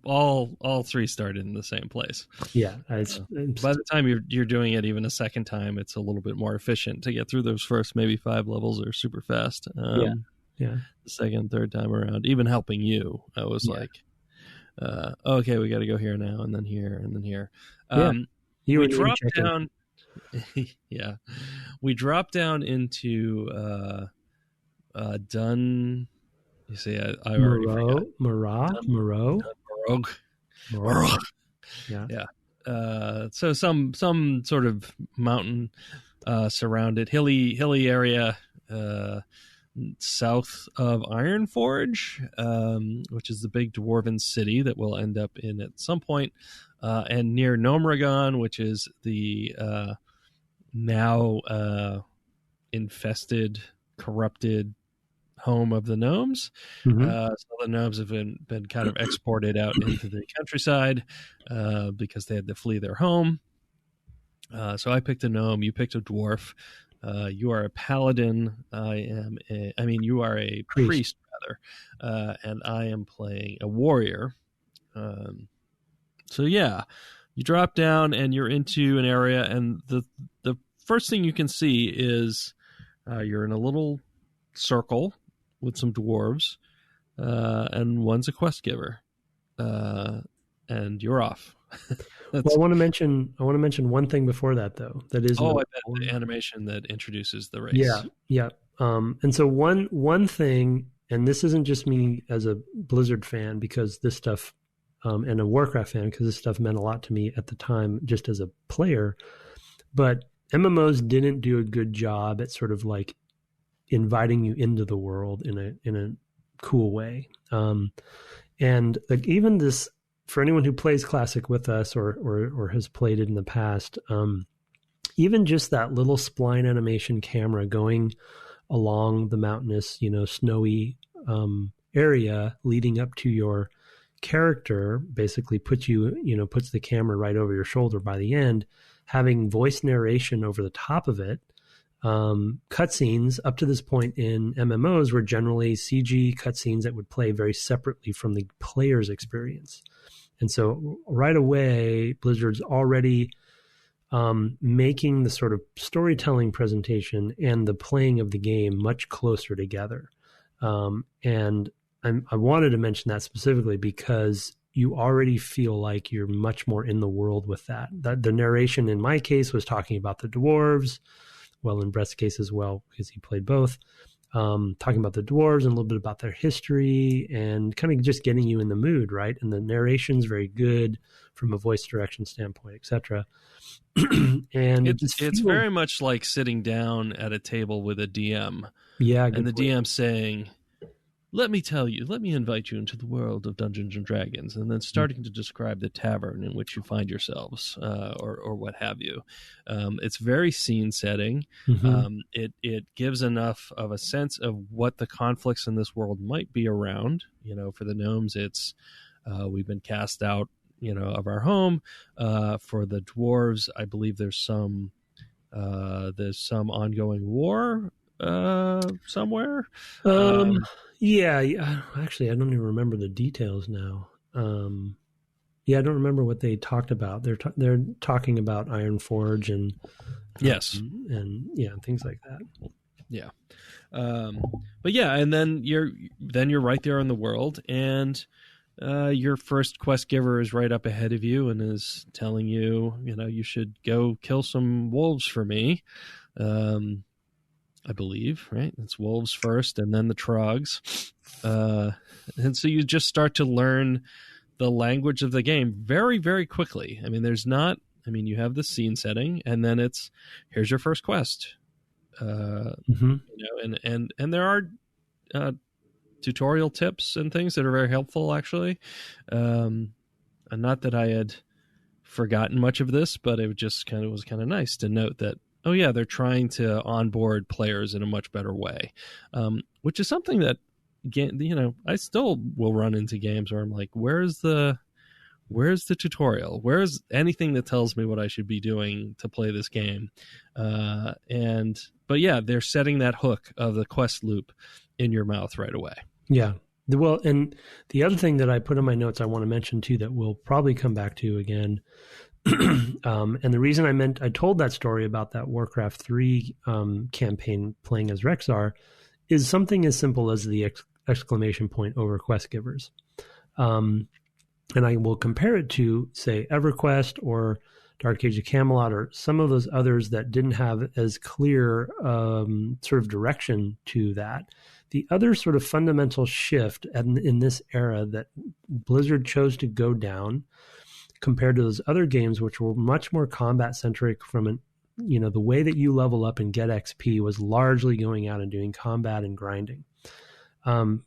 all three started in the same place. Yeah, by the time you're doing it even a second time, it's a little bit more efficient to get through those first maybe 5 levels are super fast. Yeah. The second, third time around, even helping you, I was like, okay, we got to go here now, and then here, and then here. We dropped down. Yeah, we dropped down into Dun. You see, I already forgot. Moreau. Yeah. So some sort of mountain surrounded hilly area south of Ironforge, which is the big dwarven city that we'll end up in at some point, and near Gnomragon, which is the now infested, corrupted home of the gnomes. So the gnomes have been kind of exported out into the countryside because they had to flee their home. So I picked a gnome, you picked a dwarf. You are a paladin. You are a priest rather, and I am playing a warrior. So yeah, you drop down and you're into an area, and the first thing you can see is you're in a little circle with some dwarves, and one's a quest giver, and you're off. Well, I want to mention one thing before that, though. That is, I bet the animation that introduces the race. Yeah. And so one thing, and this isn't just me as a Blizzard fan, because this stuff, and a Warcraft fan, because this stuff meant a lot to me at the time, just as a player. But MMOs didn't do a good job at sort of like inviting you into the world in a cool way. And like even this, for anyone who plays Classic with us or has played it in the past, even just that little spline animation camera going along the mountainous, snowy area leading up to your character basically puts the camera right over your shoulder by the end, having voice narration over the top of it. Cutscenes up to this point in MMOs were generally CG cutscenes that would play very separately from the player's experience. And so right away, Blizzard's already making the sort of storytelling presentation and the playing of the game much closer together. And I wanted to mention that specifically because you already feel like you're much more in the world with that. The narration in my case was talking about the dwarves, well, in Brett's case as well, because he played both. Talking about the dwarves and a little bit about their history and kind of just getting you in the mood, right? And the narration's very good from a voice direction standpoint, etc. And it's very much like sitting down at a table with a DM. Yeah, and the DM saying, let me invite you into the world of Dungeons and Dragons, and then starting to describe the tavern in which you find yourselves, or what have you. It's very scene setting. It gives enough of a sense of what the conflicts in this world might be around. For the gnomes, it's we've been cast out, of our home. For the dwarves, I believe there's some ongoing war somewhere. Yeah. Actually, I don't even remember the details now. I don't remember what they talked about. They're talking about Ironforge and yes, and things like that. Yeah, but yeah, and then you're right there in the world, and your first quest giver is right up ahead of you and is telling you, you should go kill some wolves for me. I believe, right? It's wolves first and then the trogs. And so you just start to learn the language of the game very, very quickly. You have the scene setting and then it's, here's your first quest. And there are tutorial tips and things that are very helpful, actually. And not that I had forgotten much of this, but it was kind of nice to note that, oh yeah, they're trying to onboard players in a much better way, which is something that, I still will run into games where I'm like, where's the where's the tutorial? Where's anything that tells me what I should be doing to play this game? But yeah, they're setting that hook of the quest loop in your mouth right away. Yeah. Well, and the other thing that I put in my notes I want to mention too that we'll probably come back to again, and the reason I told that story about that Warcraft III campaign playing as Rexxar is something as simple as the exclamation point over quest givers. And I will compare it to, say, EverQuest or Dark Age of Camelot or some of those others that didn't have as clear sort of direction to that. The other sort of fundamental shift in this era that Blizzard chose to go down compared to those other games, which were much more combat centric from the way that you level up and get XP was largely going out and doing combat and grinding.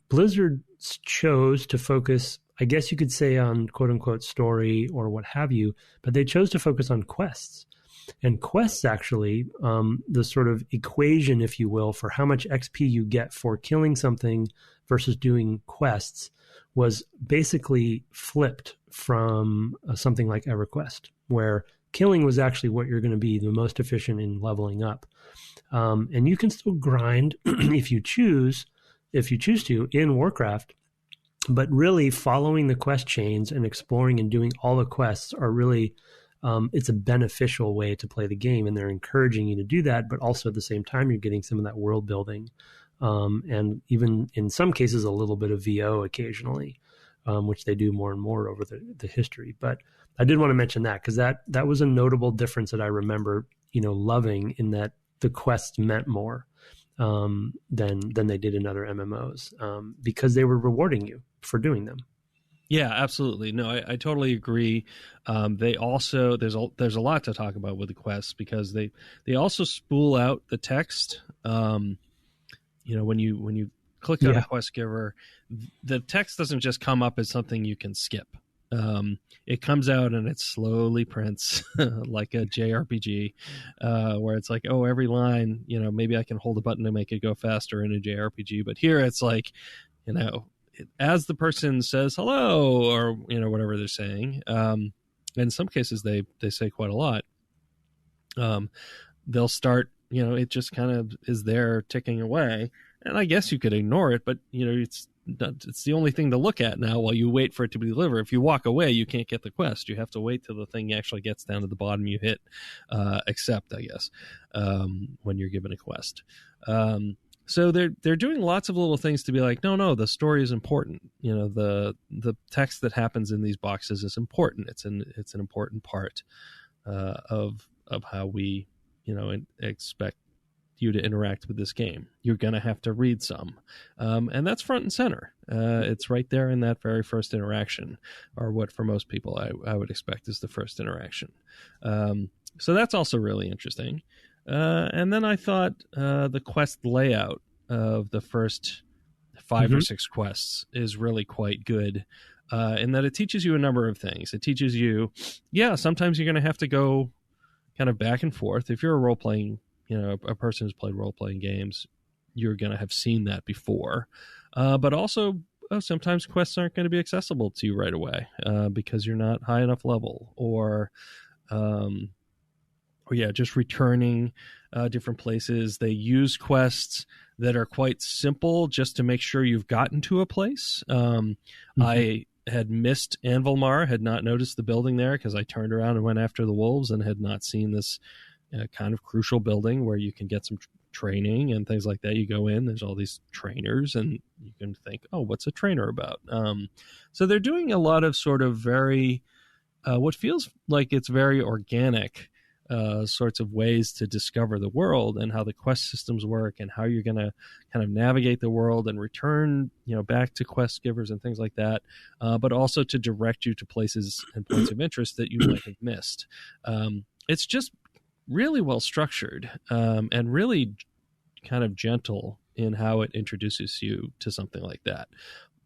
Blizzard chose to focus, I guess you could say, on quote unquote story or what have you, but they chose to focus on quests. And quests actually, the sort of equation, if you will, for how much XP you get for killing something versus doing quests was basically flipped from something like EverQuest, where killing was actually what you're going to be the most efficient in leveling up. And you can still grind if you choose to in Warcraft, but really following the quest chains and exploring and doing all the quests are really, it's a beneficial way to play the game, and they're encouraging you to do that, but also at the same time, you're getting some of that world building. And even in some cases, a little bit of VO occasionally, which they do more and more over the history. But I did want to mention that because that was a notable difference that I remember, loving, in that the quests meant more than they did in other MMOs because they were rewarding you for doing them. Yeah, absolutely. No, I totally agree. They also there's a lot to talk about with the quests because they also spool out the text. When you click on a quest giver, the text doesn't just come up as something you can skip. It comes out and it slowly prints like a JRPG, where it's like, oh, every line, maybe I can hold a button to make it go faster in a JRPG, but here it's like, as the person says hello or whatever they're saying, in some cases they say quite a lot, they'll start, it just kind of is there ticking away, and I guess you could ignore it, but it's the only thing to look at now while you wait for it to be delivered. If you walk away, you can't get the quest. You have to wait till the thing actually gets down to the bottom. You hit accept, I guess, when you're given a quest. So they're doing lots of little things to be like, no, the story is important. The text that happens in these boxes is important. It's an important part of how we expect you to interact with this game. You're going to have to read some, and that's front and center. It's right there in that very first interaction, or what for most people I would expect is the first interaction. So that's also really interesting. And then I thought the quest layout of the first 5 or 6 quests is really quite good, in that it teaches you a number of things. It teaches you, sometimes you're going to have to go kind of back and forth. If you're a role-playing, a person who's played role-playing games, you're going to have seen that before. But also, sometimes quests aren't going to be accessible to you right away because you're not high enough level, or just returning different places. They use quests that are quite simple just to make sure you've gotten to a place. I had missed Anvilmar, had not noticed the building there because I turned around and went after the wolves and had not seen this kind of crucial building where you can get some training and things like that. You go in, there's all these trainers, and you can think, oh, what's a trainer about? So they're doing a lot of sort of very, what feels like it's very organic sorts of ways to discover the world and how the quest systems work and how you're going to kind of navigate the world and return, back to quest givers and things like that, but also to direct you to places and points of interest that you might have missed. It's just really well structured, and really kind of gentle in how it introduces you to something like that.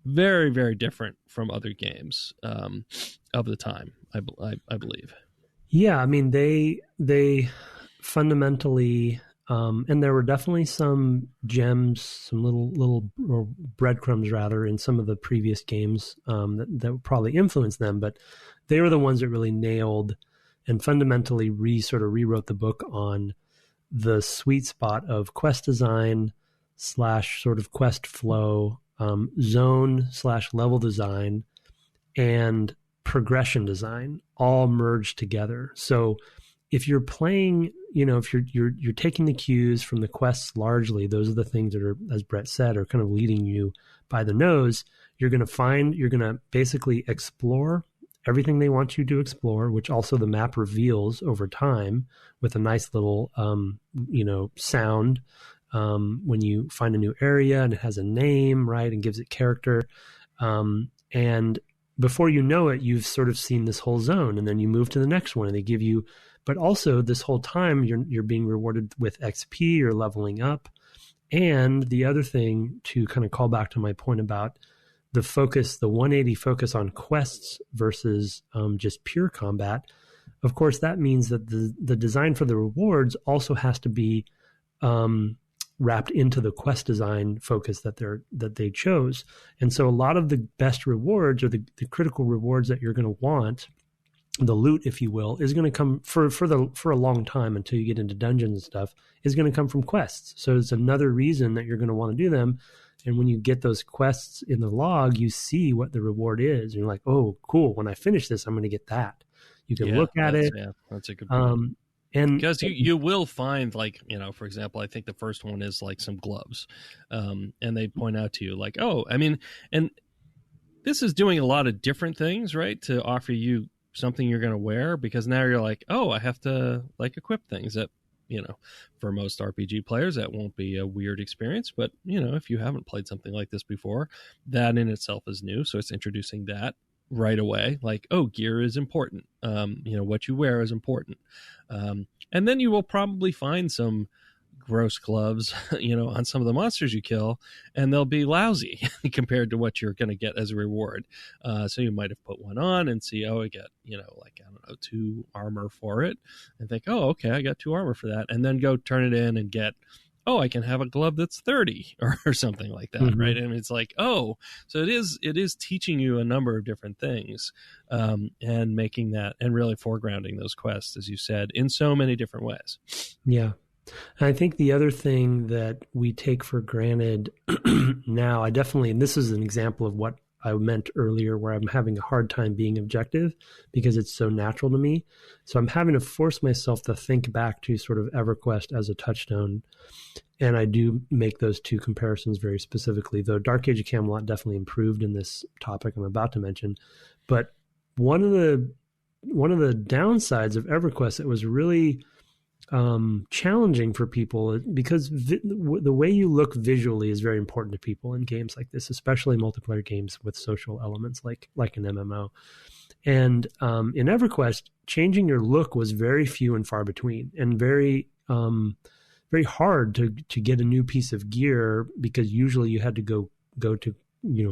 Very, very different from other games of the time, I believe. Yeah, I mean, they fundamentally And there were definitely some gems, some little or breadcrumbs rather, in some of the previous games that probably influenced them. But they were the ones that really nailed and fundamentally rewrote the book on the sweet spot of quest design / sort of quest flow, zone / level design, and progression design all merged together. So if you're playing, if you're taking the cues from the quests largely, those are the things that are, as Brett said, are kind of leading you by the nose. You're going to basically explore everything they want you to explore, which also the map reveals over time with a nice little, sound when you find a new area, and it has a name, right, and gives it character. And before you know it, you've sort of seen this whole zone, and then you move to the next one, and they give you. But also, this whole time you're being rewarded with XP, you're leveling up, and the other thing, to kind of call back to my point about the 180 focus on quests versus just pure combat. Of course, that means that the design for the rewards also has to be wrapped into the quest design focus that they chose. And so a lot of the best rewards, or the critical rewards that you're going to want, the loot, if you will, is going to come for a long time until you get into dungeons and stuff, is going to come from quests. So it's another reason that you're going to want to do them. And when you get those quests in the log, you see what the reward is. And you're like, oh, cool. When I finish this, I'm going to get that. You can look at it. Yeah, that's a good point. And because you will find, like, for example, I think the first one is like some gloves. And they point out to you like, oh, I mean, and this is doing a lot of different things, right, to offer you something you're going to wear, because now you're like, oh, I have to like equip things that, for most RPG players, that won't be a weird experience. But, if you haven't played something like this before, that in itself is new. So it's introducing that right away. Like, oh, gear is important. What you wear is important. And then you will probably find some gross gloves, on some of the monsters you kill, and they'll be lousy compared to what you're going to get as a reward. So you might have put one on and see, oh, I get, 2 armor for it, and think, oh, okay, I got 2 armor for that, and then go turn it in and get, oh, I can have a glove that's 30 or something like that, mm-hmm. right? And it's like, oh, so it is teaching you a number of different things, and making that, and really foregrounding those quests, as you said, in so many different ways. Yeah. I think the other thing that we take for granted now, and this is an example of what I meant earlier, where I'm having a hard time being objective because it's so natural to me. So I'm having to force myself to think back to sort of EverQuest as a touchstone. And I do make those two comparisons very specifically, though Dark Age of Camelot definitely improved in this topic I'm about to mention. But one of the downsides of EverQuest, it was really challenging for people, because the way you look visually is very important to people in games like this, especially multiplayer games with social elements like an MMO. And in EverQuest, changing your look was very few and far between, and very very hard to get a new piece of gear, because usually you had to go to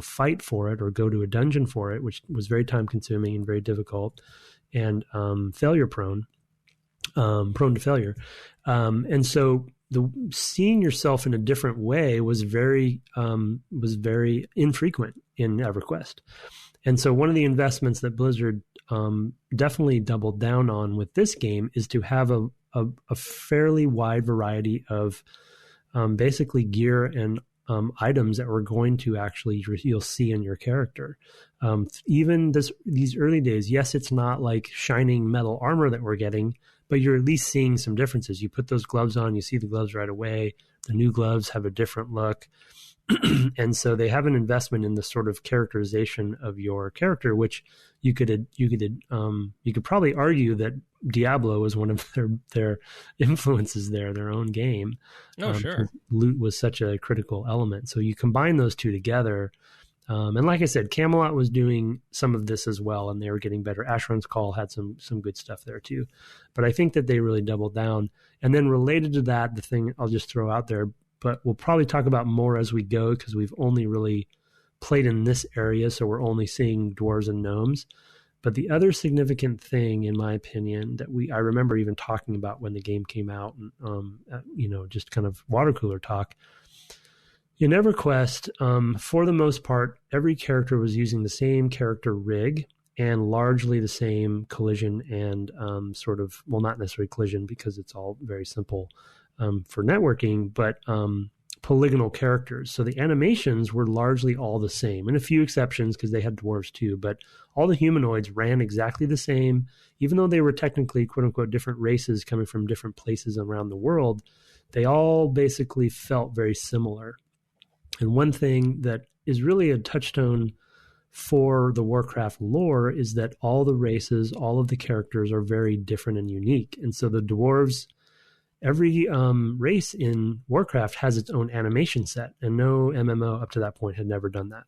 fight for it or go to a dungeon for it, which was very time consuming and very difficult, and failure prone to failure. And so seeing yourself in a different way was very infrequent in EverQuest. And so one of the investments that Blizzard definitely doubled down on with this game is to have a fairly wide variety of basically gear and items that we're going to actually you'll see in your character. Even these early days, yes, it's not like shining metal armor that we're getting, but you're at least seeing some differences. You put those gloves on, you see the gloves right away. The new gloves have a different look. And so they have an investment in the sort of characterization of your character, which you could probably argue that Diablo was one of their influences there, their own game. Oh, sure. Loot was such a critical element. So you combine those two together. And like I said, Camelot was doing some of this as well, and they were getting better. Asheron's Call had some good stuff there too. But I think that they really doubled down. And then related to that, the thing I'll just throw out there, but we'll probably talk about more as we go, because we've only really played in this area, so we're only seeing dwarves and gnomes. But the other significant thing, in my opinion, that I remember even talking about when the game came out, and just kind of water cooler talk. In EverQuest, for the most part, every character was using the same character rig and largely the same collision and not necessarily collision because it's all very simple for networking, but polygonal characters. So the animations were largely all the same, and a few exceptions because they had dwarves too, but all the humanoids ran exactly the same, even though they were technically quote unquote different races coming from different places around the world. They all basically felt very similar. And one thing that is really a touchstone for the Warcraft lore is that all the races, all of the characters are very different and unique. And so the dwarves, every race in Warcraft has its own animation set, and no MMO up to that point had never done that.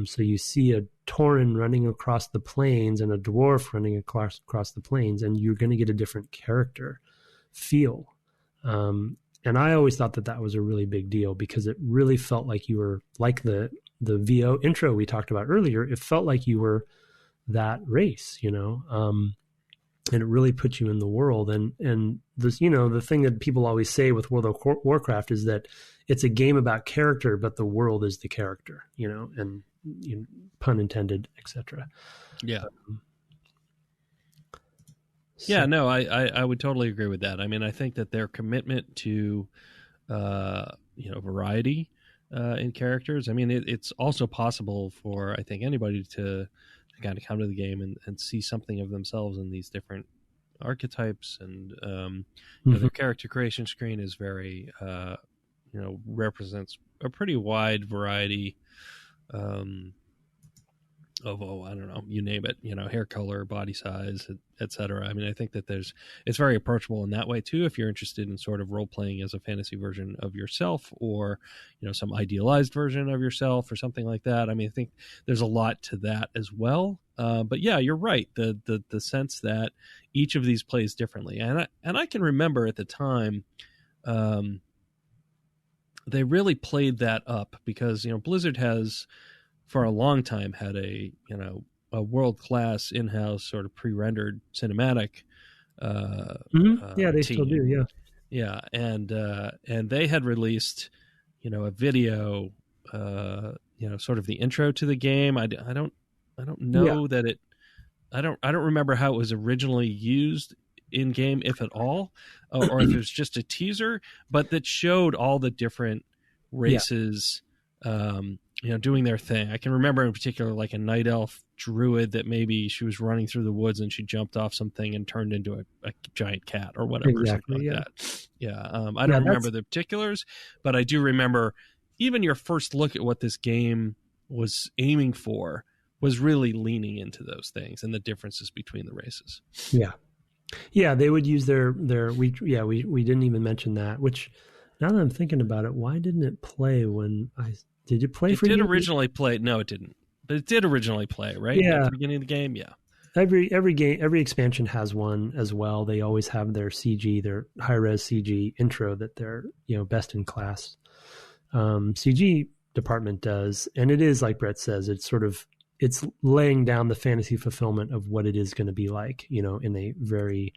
So you see a Tauren running across the plains and a dwarf running across the plains, and you're going to get a different character feel. And I always thought that was a really big deal because it really felt like you were like the VO intro we talked about earlier. It felt like you were that race, and it really put you in the world. And this, the thing that people always say with World of Warcraft is that it's a game about character, but the world is the character, and pun intended, etc. Yeah. Yeah, no, I would totally agree with that. I mean, I think that their commitment to, variety in characters. I mean, it's also possible for, I think, anybody to kind of come to the game and see something of themselves in these different archetypes. And, their character creation screen is very, represents a pretty wide variety of, I don't know, you name it, hair color, body size, etc. I mean, I think that it's very approachable in that way too. If you're interested in sort of role playing as a fantasy version of yourself, or some idealized version of yourself, or something like that. I mean, I think there's a lot to that as well. But yeah, you're right. The sense that each of these plays differently, and I can remember at the time, they really played that up because Blizzard has, for a long time, had a world-class in-house sort of pre-rendered cinematic they team. still do, yeah, and they had released a video, sort of the intro to the game. I don't know that it, I don't remember how it was originally used in game, if at all, or if it was just a teaser, but that showed all the different races doing their thing. I can remember in particular like a night elf druid that maybe she was running through the woods and she jumped off something and turned into a giant cat or whatever. Exactly, something like that. Yeah. I don't remember the particulars, but I do remember even your first look at what this game was aiming for was really leaning into those things and the differences between the races. Yeah, they would use their we didn't even mention that, which now that I'm thinking about it, why didn't it play when did it play for you? It did originally play. No, it didn't. But it did originally play, right? Yeah. At the beginning of the game, yeah. Every game, every expansion has one as well. They always have their CG, their high-res CG intro that they're, best in class. CG department does. And it is, like Brett says, it's laying down the fantasy fulfillment of what it is going to be like, in a very,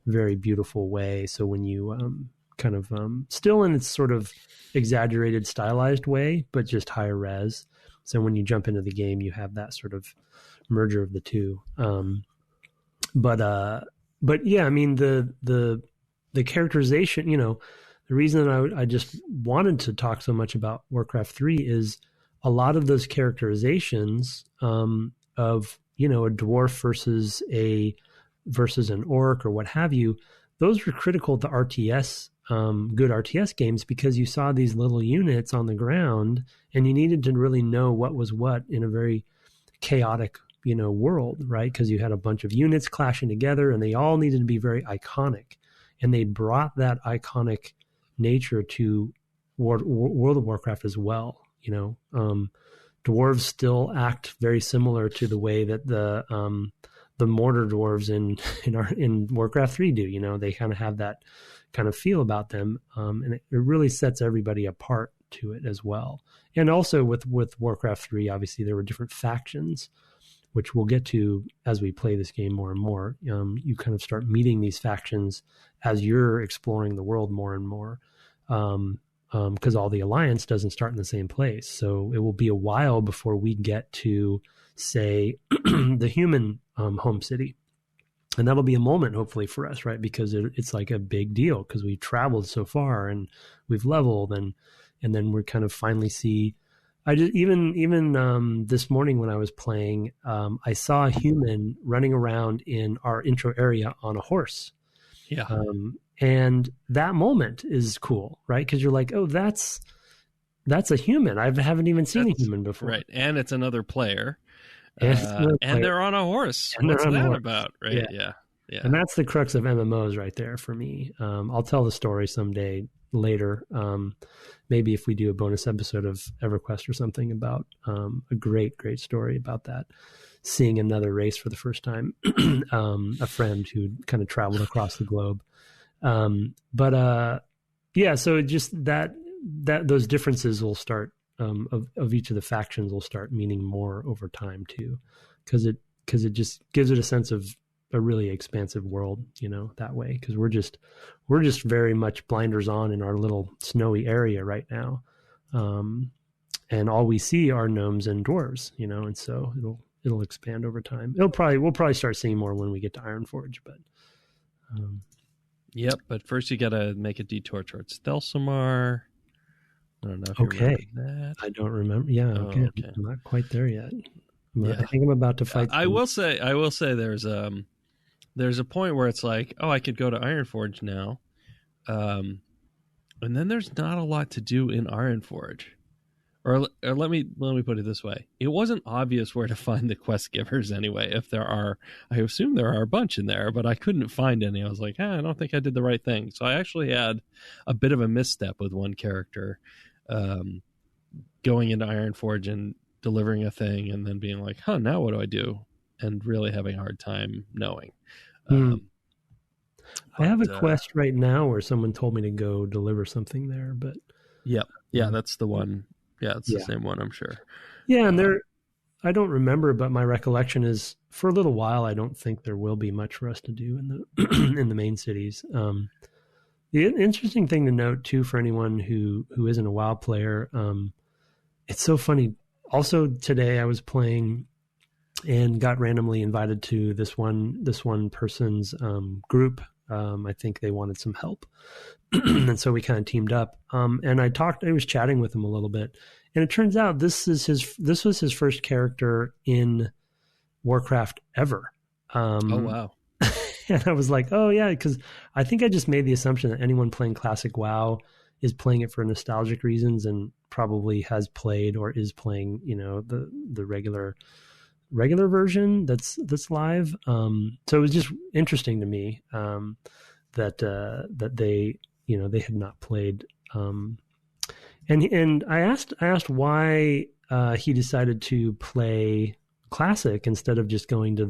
very beautiful way. So when you still in its sort of exaggerated, stylized way, but just higher res. So when you jump into the game, you have that sort of merger of the two. But yeah, I mean the characterization. The reason I just wanted to talk so much about Warcraft 3 is a lot of those characterizations of a dwarf versus an orc or what have you. Those were critical to RTS. Good RTS games, because you saw these little units on the ground and you needed to really know what was what in a very chaotic, world, right? Because you had a bunch of units clashing together and they all needed to be very iconic. And they brought that iconic nature to World of Warcraft as well. Dwarves still act very similar to the way that the mortar dwarves in Warcraft 3 do. They kind of have that kind of feel about them, and it really sets everybody apart to it as well. And also with Warcraft 3, obviously there were different factions which we'll get to as we play this game more and more. You kind of start meeting these factions as you're exploring the world more and more, because all the alliance doesn't start in the same place. So it will be a while before we get to, say, the human home city. And that'll be a moment, hopefully, for us, right? Because it's like a big deal because we traveled so far and we've leveled, and then we're kind of finally see. I just even this morning when I was playing, I saw a human running around in our intro area on a horse. Yeah, and that moment is cool, right? Because you're like, oh, that's a human. I haven't even seen a human before, right? And it's another player. And they're on a horse. What's that about? Right. Yeah. And that's the crux of MMOs right there for me. I'll tell the story someday later. Maybe if we do a bonus episode of EverQuest or something about a great story about that. Seeing another race for the first time, a friend who kind of traveled across the globe. So just that those differences will start, of each of the factions will start meaning more over time too, because it just gives it a sense of a really expansive world, that way. Because we're just very much blinders on in our little snowy area right now, and all we see are gnomes and dwarves, and so it'll expand over time. We'll probably start seeing more when we get to Ironforge, but. Yep, but first you got to make a detour towards Stelsamar. I don't know if you remember that. I don't remember. Yeah, okay. I'm not quite there yet. I think I'm about to fight. I will say there's a point where it's like, oh, I could go to Ironforge now. And then there's not a lot to do in Ironforge. Or let me put it this way. It wasn't obvious where to find the quest givers anyway. If there are, I assume there are a bunch in there, but I couldn't find any. I was like, I don't think I did the right thing. So I actually had a bit of a misstep with one character, going into Ironforge and delivering a thing and then being like, now what do I do? And really having a hard time knowing. I have a quest right now where someone told me to go deliver something there, but yeah, that's the one. Yeah, it's the same one, I'm sure. Yeah, and I don't remember, but my recollection is for a little while, I don't think there will be much for us to do in the in the main cities. The interesting thing to note too, for anyone who isn't a WoW player, it's so funny. Also today, I was playing and got randomly invited to this one person's group. I think they wanted some help. And so we kind of teamed up. And I was chatting with him a little bit. And it turns out this was his first character in Warcraft ever. Oh, wow. And I was like, oh, yeah, because I think I just made the assumption that anyone playing Classic WoW is playing it for nostalgic reasons and probably has played or is playing, the regular version that's live. So it was just interesting to me that they they had not played. And I asked why he decided to play Classic instead of just going to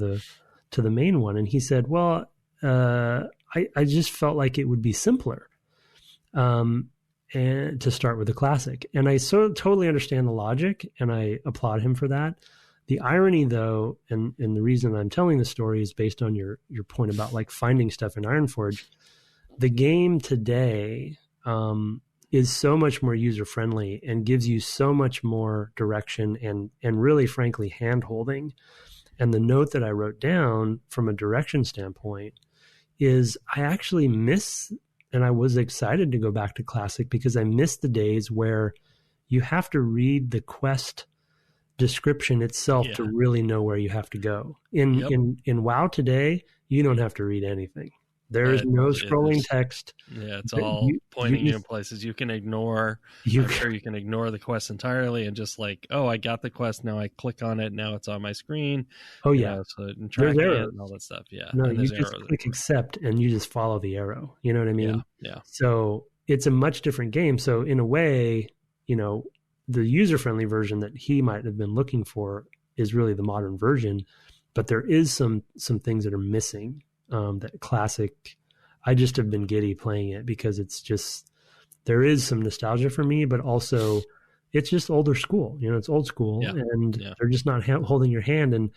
the main one, and he said, well, I just felt like it would be simpler and to start with the Classic. And I totally understand the logic, and I applaud him for that. The irony, though, and the reason I'm telling the story is based on your point about like finding stuff in Ironforge. The game today is so much more user-friendly and gives you so much more direction and really, frankly, hand-holding. And the note that I wrote down from a direction standpoint is I actually miss, and I was excited to go back to Classic because I miss the days where you have to read the quest description itself to really know where you have to go. In WoW today, you don't have to read anything. There is no scrolling text. Yeah, it's all pointing you in places. You can ignore. I'm sure you can ignore the quest entirely and just like, oh, I got the quest. Now I click on it. Now it's on my screen. Oh yeah, and tracking it and all that stuff. Yeah, no, you just click accept and you just follow the arrow. You know what I mean? Yeah. So it's a much different game. So in a way, the user-friendly version that he might have been looking for is really the modern version, but there is some things that are missing. That Classic, I just have been giddy playing it because it's just, there is some nostalgia for me, but also it's just older school. It's old school, and they're just not holding your hand. And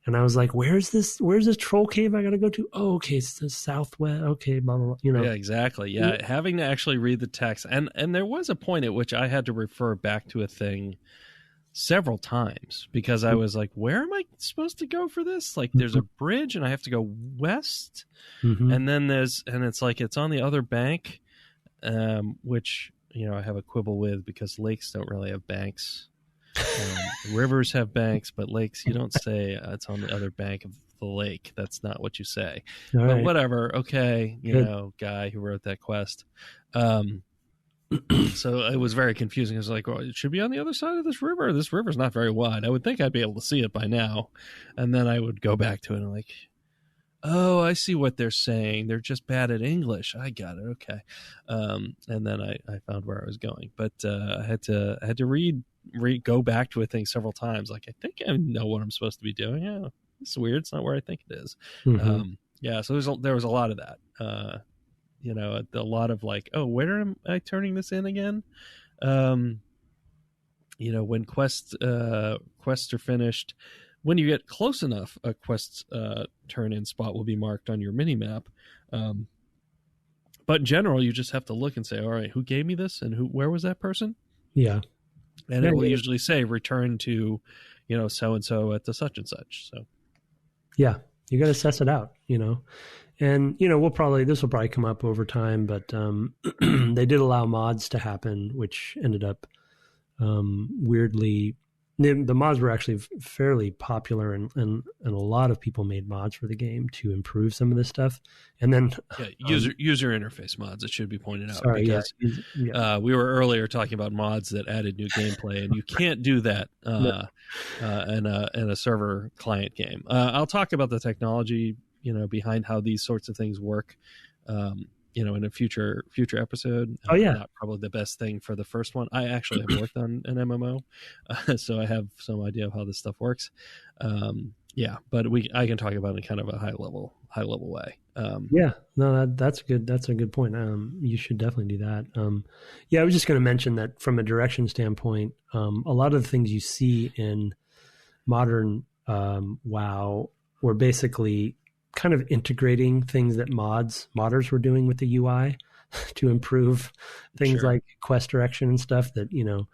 And I was like, where's this troll cave I got to go to? Oh, okay. It's the southwest. Okay. Blah, blah, blah. You know? Yeah, exactly. Yeah. Having to actually read the text. And there was a point at which I had to refer back to a thing several times because I was like, where am I supposed to go for this? Like there's a bridge and I have to go west. And then it's like, it's on the other bank, which, you know, I have a quibble with because lakes don't really have banks. Rivers have banks, but lakes, you don't say it's on the other bank of the lake. That's not what you say. All but right. whatever. Okay. You know, guy who wrote that quest. So it was very confusing. I was like, well, it should be on the other side of this river. This river's not very wide. I would think I'd be able to see it by now. And then I would go back to it and I'm like, oh, I see what they're saying. They're just bad at English. I got it. Okay. And then I found where I was going. But I had to go back to a thing several times. Like, I think I know what I'm supposed to be doing. Yeah, it's weird. It's not where I think it is. Yeah, so there was a lot of that. You know, a lot of like, oh, where am I turning this in again? You know, when quests are finished, when you get close enough, a quest turn-in spot will be marked on your mini-map. But in general, you just have to look and say, all right, who gave me this and where was that person? Yeah. And it will usually say return to, you know, so-and-so at the such and such. So, yeah, you got to suss it out, you know. And, you know, this will probably come up over time, but they did allow mods to happen, which ended up weirdly, the mods were actually fairly popular and a lot of people made mods for the game to improve some of this stuff. And then user interface mods, it should be pointed out. Sorry, because we were earlier talking about mods that added new gameplay, and you can't do that in a server client game. I'll talk about the technology, you know, behind how these sorts of things work, you know, in a future episode. Not probably the best thing for the first one. I actually have worked on an MMO, so I have some idea of how this stuff works. Yeah, but I can talk about it in kind of a high level way. Yeah, no, that's good. That's a good point. You should definitely do that. Yeah, I was just going to mention that from a direction standpoint, a lot of the things you see in modern WoW were basically kind of integrating things that modders were doing with the UI to improve things like quest direction and stuff that, you know,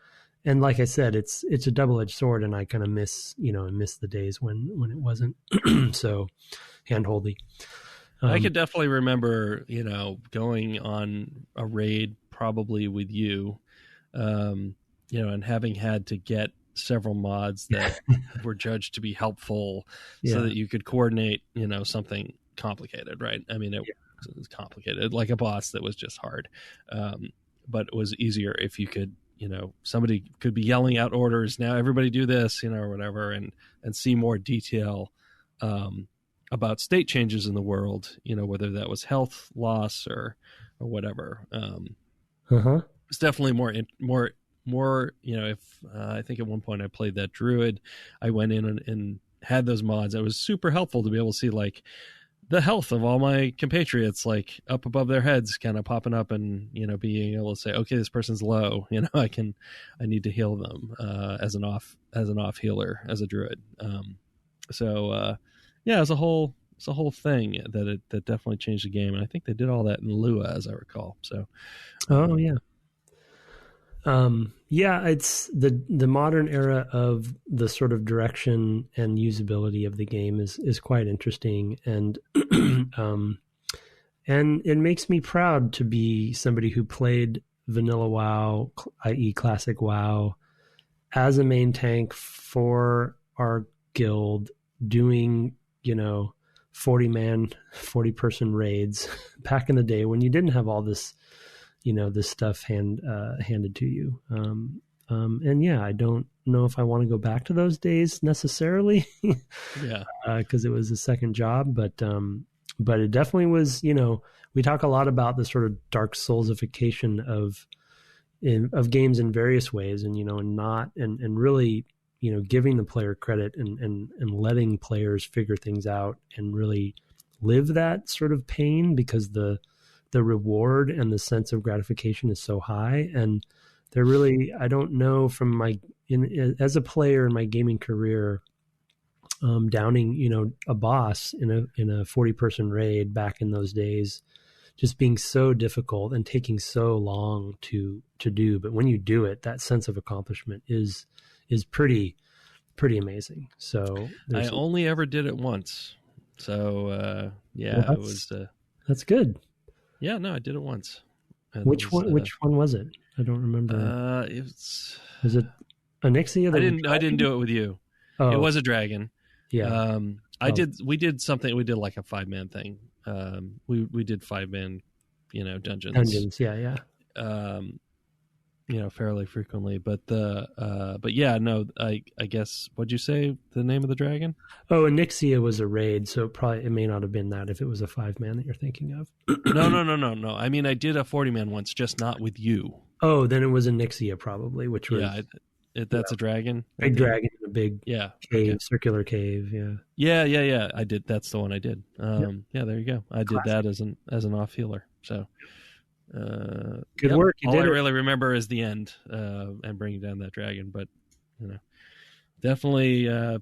and like I said, it's a double-edged sword, and I kind of miss the days when it wasn't so handholdy. I could definitely remember, you know, going on a raid probably with you, you know, and having had to get several mods that were judged to be helpful so that you could coordinate, you know, something complicated, right? I mean, it was complicated, like a boss that was just hard. But it was easier if you could, you know, somebody could be yelling out orders, now everybody do this, you know, or whatever, and see more detail about state changes in the world, you know, whether that was health loss or whatever. It's definitely more, you know, if I think at one point I played that druid, I went in and had those mods. It was super helpful to be able to see like the health of all my compatriots, like up above their heads, kind of popping up, and, you know, being able to say, okay, this person's low, you know, I need to heal them as an off healer, as a druid. Yeah, it's a whole thing that definitely changed the game, and I think they did all that in Lua, as I recall. So, it's the modern era of the sort of direction and usability of the game is quite interesting, and and it makes me proud to be somebody who played vanilla WoW, i.e. classic WoW, as a main tank for our guild, doing, you know, 40 person raids back in the day when you didn't have all this, you know, this stuff handed to you. And yeah, I don't know if I want to go back to those days necessarily. Because it was a second job, but it definitely was, you know, we talk a lot about the sort of Dark Soulsification of games in various ways, and, you know, and really, you know, giving the player credit and letting players figure things out and really live that sort of pain, because the reward and the sense of gratification is so high. And they're really, I don't know, from as a player in my gaming career, downing, a boss in a 40-person raid back in those days, just being so difficult and taking so long to do. But when you do it, that sense of accomplishment is pretty amazing. So I only ever did it once. So well, it was. That's good. Yeah, no, I did it once. Which one was it? I don't remember. Was it Onyxia? I didn't do it with you. Oh. It was a dragon. Yeah. We did something. We did like a 5-man thing. We did 5-man, dungeons. Dungeons, yeah. Fairly frequently, but yeah, no, I guess, what'd you say the name of the dragon? Oh, Onyxia was a raid, so it may not have been that if it was a 5-man that you're thinking of. No. I mean, I did a 40-man once, just not with you. Oh, then it was Onyxia probably, which was that's a dragon. Big dragon in a big cave, okay. Circular cave. Yeah. I did. That's the one I did. Yeah, there you go. I did that as an off healer. So. Good work. All I really remember is the end and bringing down that dragon. But definitely, I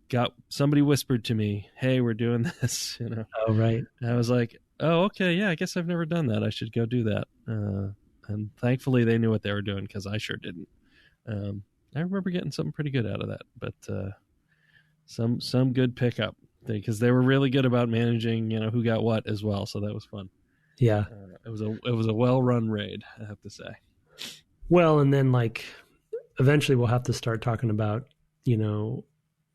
got somebody whispered to me, "Hey, we're doing this." Oh, right. And I was like, "Oh, okay, yeah. I guess I've never done that. I should go do that." And thankfully, they knew what they were doing because I sure didn't. I remember getting something pretty good out of that, but some good pickup because they were really good about managing, who got what as well. So that was fun. Yeah, it was a well-run raid, I have to say. Well, and then eventually we'll have to start talking about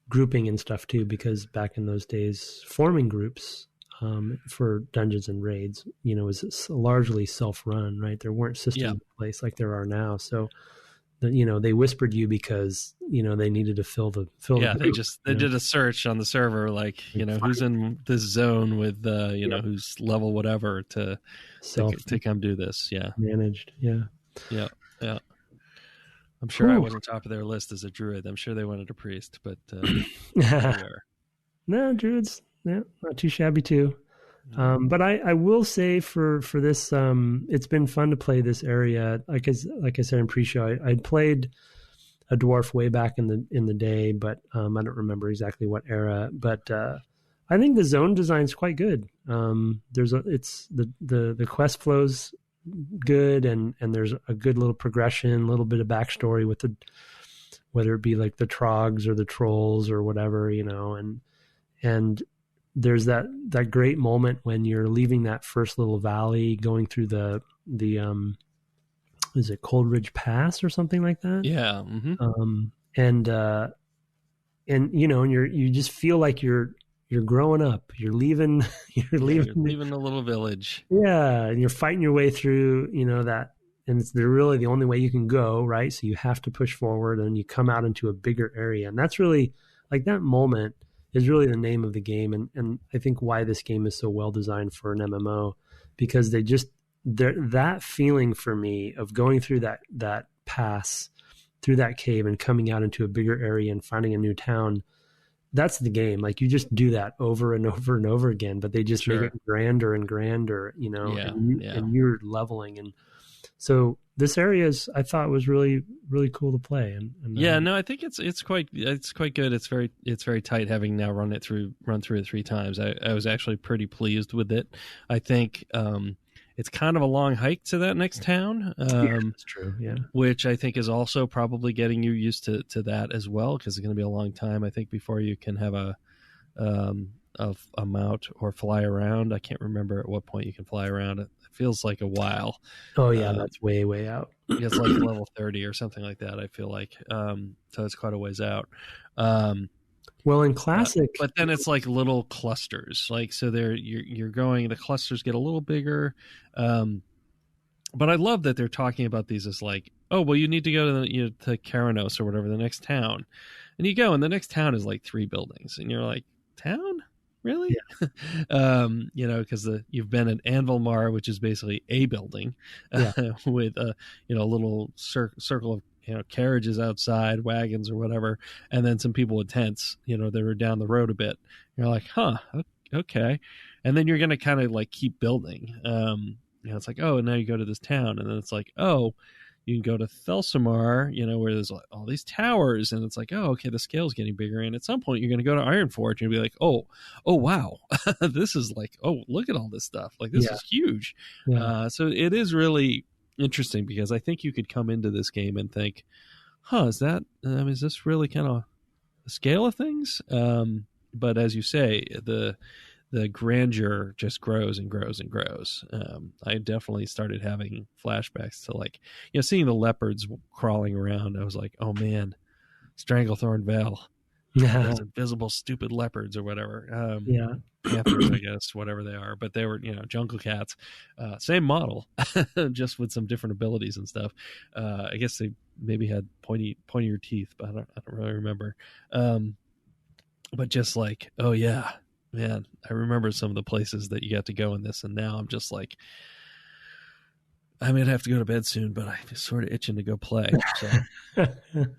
grouping and stuff too, because back in those days, forming groups for dungeons and raids, was largely self-run, right? There weren't systems in place like there are now, so. They whispered you because they needed to fill the they did a search on the server who's in this zone with who's level whatever to come do this. Managed. Yeah. I'm sure I wasn't top of their list as a druid. I'm sure they wanted a priest, but no, druids, not too shabby too. But I will say for this, it's been fun to play this area. Like I said in pre-show, I'd played a dwarf way back in the day, but I don't remember exactly what era. But I think the zone design is quite good. It's the quest flows good, and there's a good little progression, a little bit of backstory with whether it be like the trogs or the trolls or whatever, and there's that great moment when you're leaving that first little valley, going through the is it Cold Ridge Pass or something like that? Yeah. Mm-hmm. And you just feel like you're growing up. You're leaving the little village. Yeah, and you're fighting your way through, that, and they're really the only way you can go, right? So you have to push forward, and you come out into a bigger area, and that's really that moment is really the name of the game, and I think why this game is so well designed for an MMO, because that feeling for me of going through that pass, through that cave, and coming out into a bigger area and finding a new town, that's the game. You just do that over and over and over again, but they just make it grander and grander, and you're leveling, and so this area I thought was really, really cool to play. And I think it's quite good. It's very tight, having now run through it 3 times. I was actually pretty pleased with it. I think it's kind of a long hike to that next town. That's true. Yeah. Which I think is also probably getting you used to that as well, because it's going to be a long time, I think, before you can have a mount or fly around. I can't remember at what point you can fly around. It feels like a while. Oh yeah, that's way out. It's like level 30 or something like that, I feel like. So it's quite a ways out. Well, in classic, but then it's like little clusters. So you're going. The clusters get a little bigger. But I love that they're talking about these as oh well, you need to go to Karanos or whatever, the next town, and you go, and the next town is 3 buildings, and you're like, town? Really? Yeah. Because you've been at Anvilmar, which is basically a building, with a little circle of carriages outside, wagons or whatever, and then some people with tents, that are down the road a bit. You're like, huh, okay, and then you're going to kind of keep building. It's like, oh, and now you go to this town, and then it's like, oh, You can go to Thelsamar, where there's all these towers, and it's like, oh, okay, the scale's getting bigger. And at some point, you're going to go to Ironforge and be like, oh, wow, this is like, oh, look at all this stuff. Like, this is huge. Yeah. So it is really interesting because I think you could come into this game and think, is this really kind of the scale of things? But as you say, the grandeur just grows and grows and grows. I definitely started having flashbacks to seeing the leopards crawling around. I was like, oh man, Stranglethorn Vale. Those invisible stupid leopards or whatever. Panthers, I guess, whatever they are. But they were, jungle cats. Same model, just with some different abilities and stuff. I guess they maybe had pointier teeth, but I don't really remember. But just like, oh yeah, man, I remember some of the places that you got to go in this, and now I'm just like, I'm going to have to go to bed soon, but I'm sort of itching to go play. So. I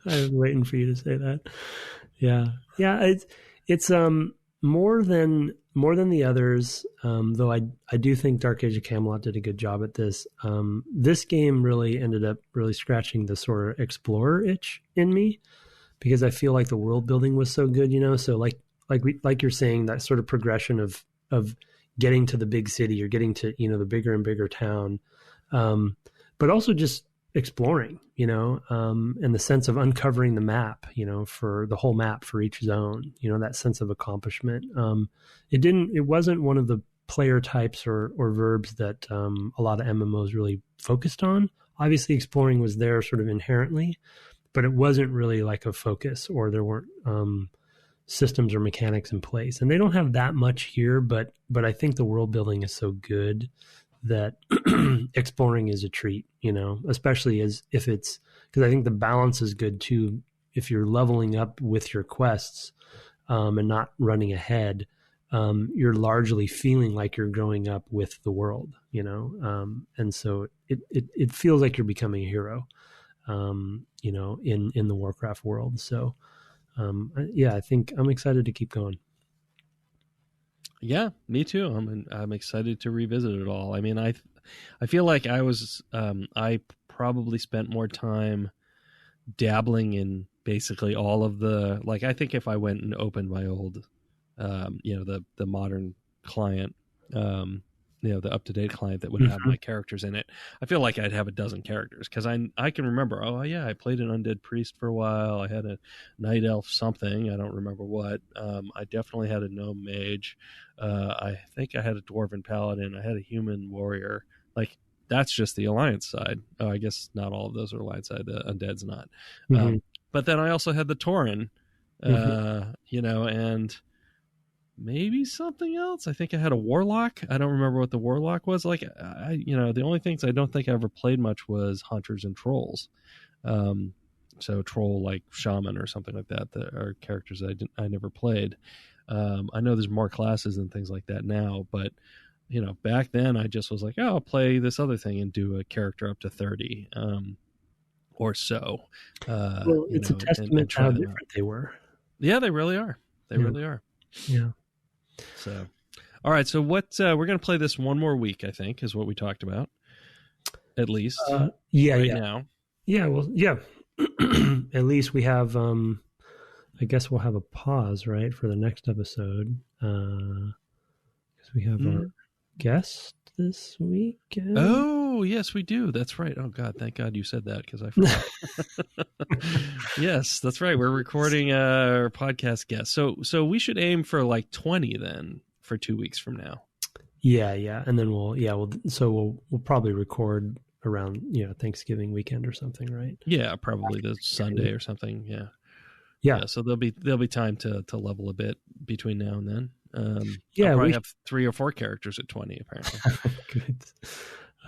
was waiting for you to say that. Yeah. It's more than the others, though I do think Dark Age of Camelot did a good job at this. This game really ended up really scratching the sort of explorer itch in me, because I feel like the world building was so good, so like you're saying, that sort of progression of getting to the big city or getting to, the bigger and bigger town. But also just exploring, and the sense of uncovering the map, for the whole map for each zone, that sense of accomplishment. It wasn't one of the player types or verbs that a lot of MMOs really focused on. Obviously exploring was there sort of inherently, but it wasn't really like a focus, or there weren't systems or mechanics in place. And they don't have that much here, but I think the world building is so good that exploring is a treat, especially if it's, because I think the balance is good too. If you're leveling up with your quests and not running ahead, you're largely feeling like you're growing up with the world, and so it feels like you're becoming a hero, in the Warcraft world. So, I think I'm excited to keep going. Yeah, me too. I'm excited to revisit it all. I mean, I feel like I probably spent more time dabbling in basically all of the, I think if I went and opened my old, the modern client, the up-to-date client that would have my characters in it, I feel like I'd have a dozen characters, because I can remember, oh yeah, I played an undead priest for a while, I had a night elf something, I don't remember what, I definitely had a gnome mage, I think I had a dwarven paladin, I had a human warrior. That's just the alliance side. Oh, I guess not all of those are alliance side, the undead's not. But then I also had the Tauren, and maybe something else. I think I had a warlock. I don't remember what the warlock was. The only things I don't think I ever played much was hunters and trolls. So troll like shaman or something like that are characters I never played. I know there's more classes and things like that now, but back then I just was like, oh, I'll play this other thing and do a character up to 30 or so. Well, it's a testament to how different they were. Yeah, they really are. They really are. Yeah. So, all right. So what we're going to play this one more week, I think, is what we talked about. At least, now. Yeah. Well, yeah. At least we have. I guess we'll have a pause, right, for the next episode, because we have our guest this week. Oh, yes, we do. That's right. Oh God, thank God you said that, because I forgot. Yes, that's right. We're recording our podcast guest. So we should aim for 20 then for 2 weeks from now. Yeah, and then we'll probably record around Thanksgiving weekend or something, right? Yeah, probably the Sunday or something. Yeah. So there'll be time to level a bit between now and then. I'll probably have 3 or 4 characters at 20 apparently. Good.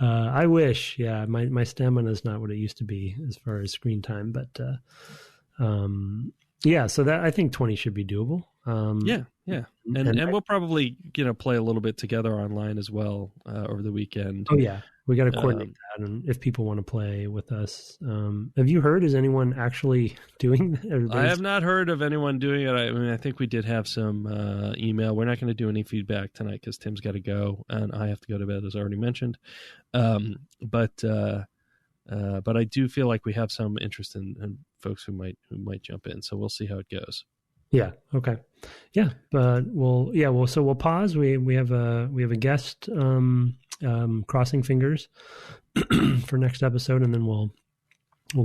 I wish. Yeah, my stamina is not what it used to be as far as screen time, but so that I think 20 should be doable. Yeah. And we'll probably play a little bit together online as well over the weekend. Oh yeah, we got to coordinate that, and if people want to play with us, have you heard? Is anyone actually doing that? I have not heard of anyone doing it. I think we did have some email. We're not going to do any feedback tonight because Tim's got to go and I have to go to bed, as already mentioned. But But I do feel like we have some interest in folks who might jump in. So we'll see how it goes. Yeah. Okay. Yeah. But so we'll pause. We have a guest, crossing fingers for next episode, and then we'll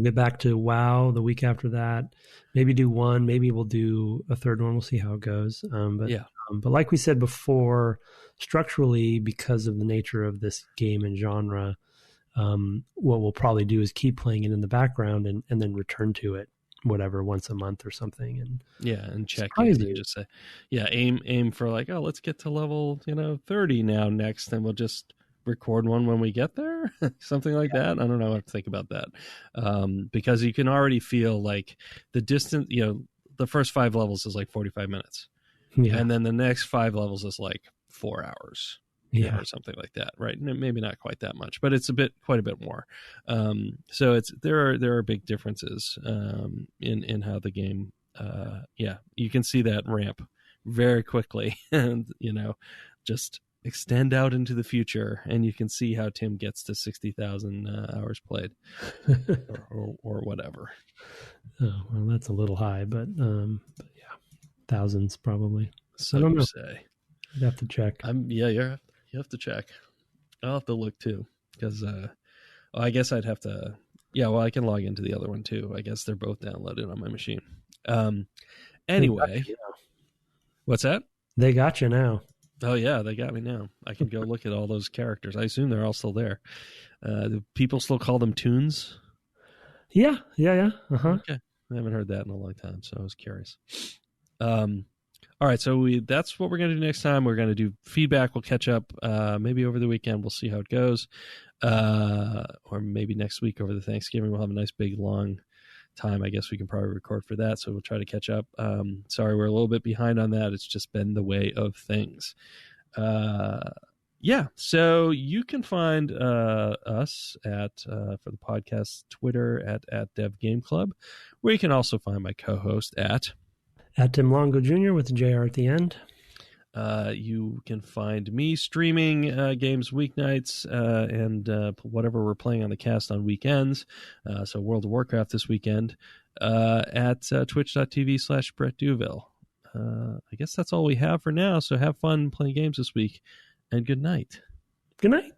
get back to WoW the week after that. Maybe do one. Maybe we'll do a third one. We'll see how it goes. But like we said before, structurally, because of the nature of this game and genre, what we'll probably do is keep playing it in the background and then return to it, whatever, once a month or something. And check in and just say, aim for like, oh, let's get to level 30 now next, and we'll just record one when we get there. Something like that. I don't know what to think about that, because you can already feel like the distance. The first 5 levels is like 45 minutes, and then the next 5 levels is like 4 hours. Or something like that, right? Maybe not quite that much, but it's quite a bit more. So there are big differences in how the game. You can see that ramp very quickly, and just extend out into the future, and you can see how Tim gets to 60,000 hours played, or whatever. Oh well, that's a little high, but yeah, thousands probably. So I don't know. Say. I'd have to check. You have to check. I'll have to look too, because I guess I'd have to. Yeah, well, I can log into the other one too. I guess they're both downloaded on my machine. Anyway, what's that? They got you now. Oh yeah, they got me now. I can go look at all those characters. I assume they're all still there. Do people still call them tunes? Yeah. Okay, I haven't heard that in a long time, so I was curious. All right, so that's what we're going to do next time. We're going to do feedback. We'll catch up maybe over the weekend. We'll see how it goes. Or maybe next week over the Thanksgiving. We'll have a nice big long time. I guess we can probably record for that, so we'll try to catch up. Sorry, we're a little bit behind on that. It's just been the way of things. So you can find us for the podcast Twitter at Dev Game Club, where you can also find my co-host at Tim Longo Jr. with the JR at the end. You can find me streaming games weeknights and whatever we're playing on the cast on weekends. So World of Warcraft this weekend at twitch.tv/Brett Douville. I guess that's all we have for now. So have fun playing games this week, and good night. Good night.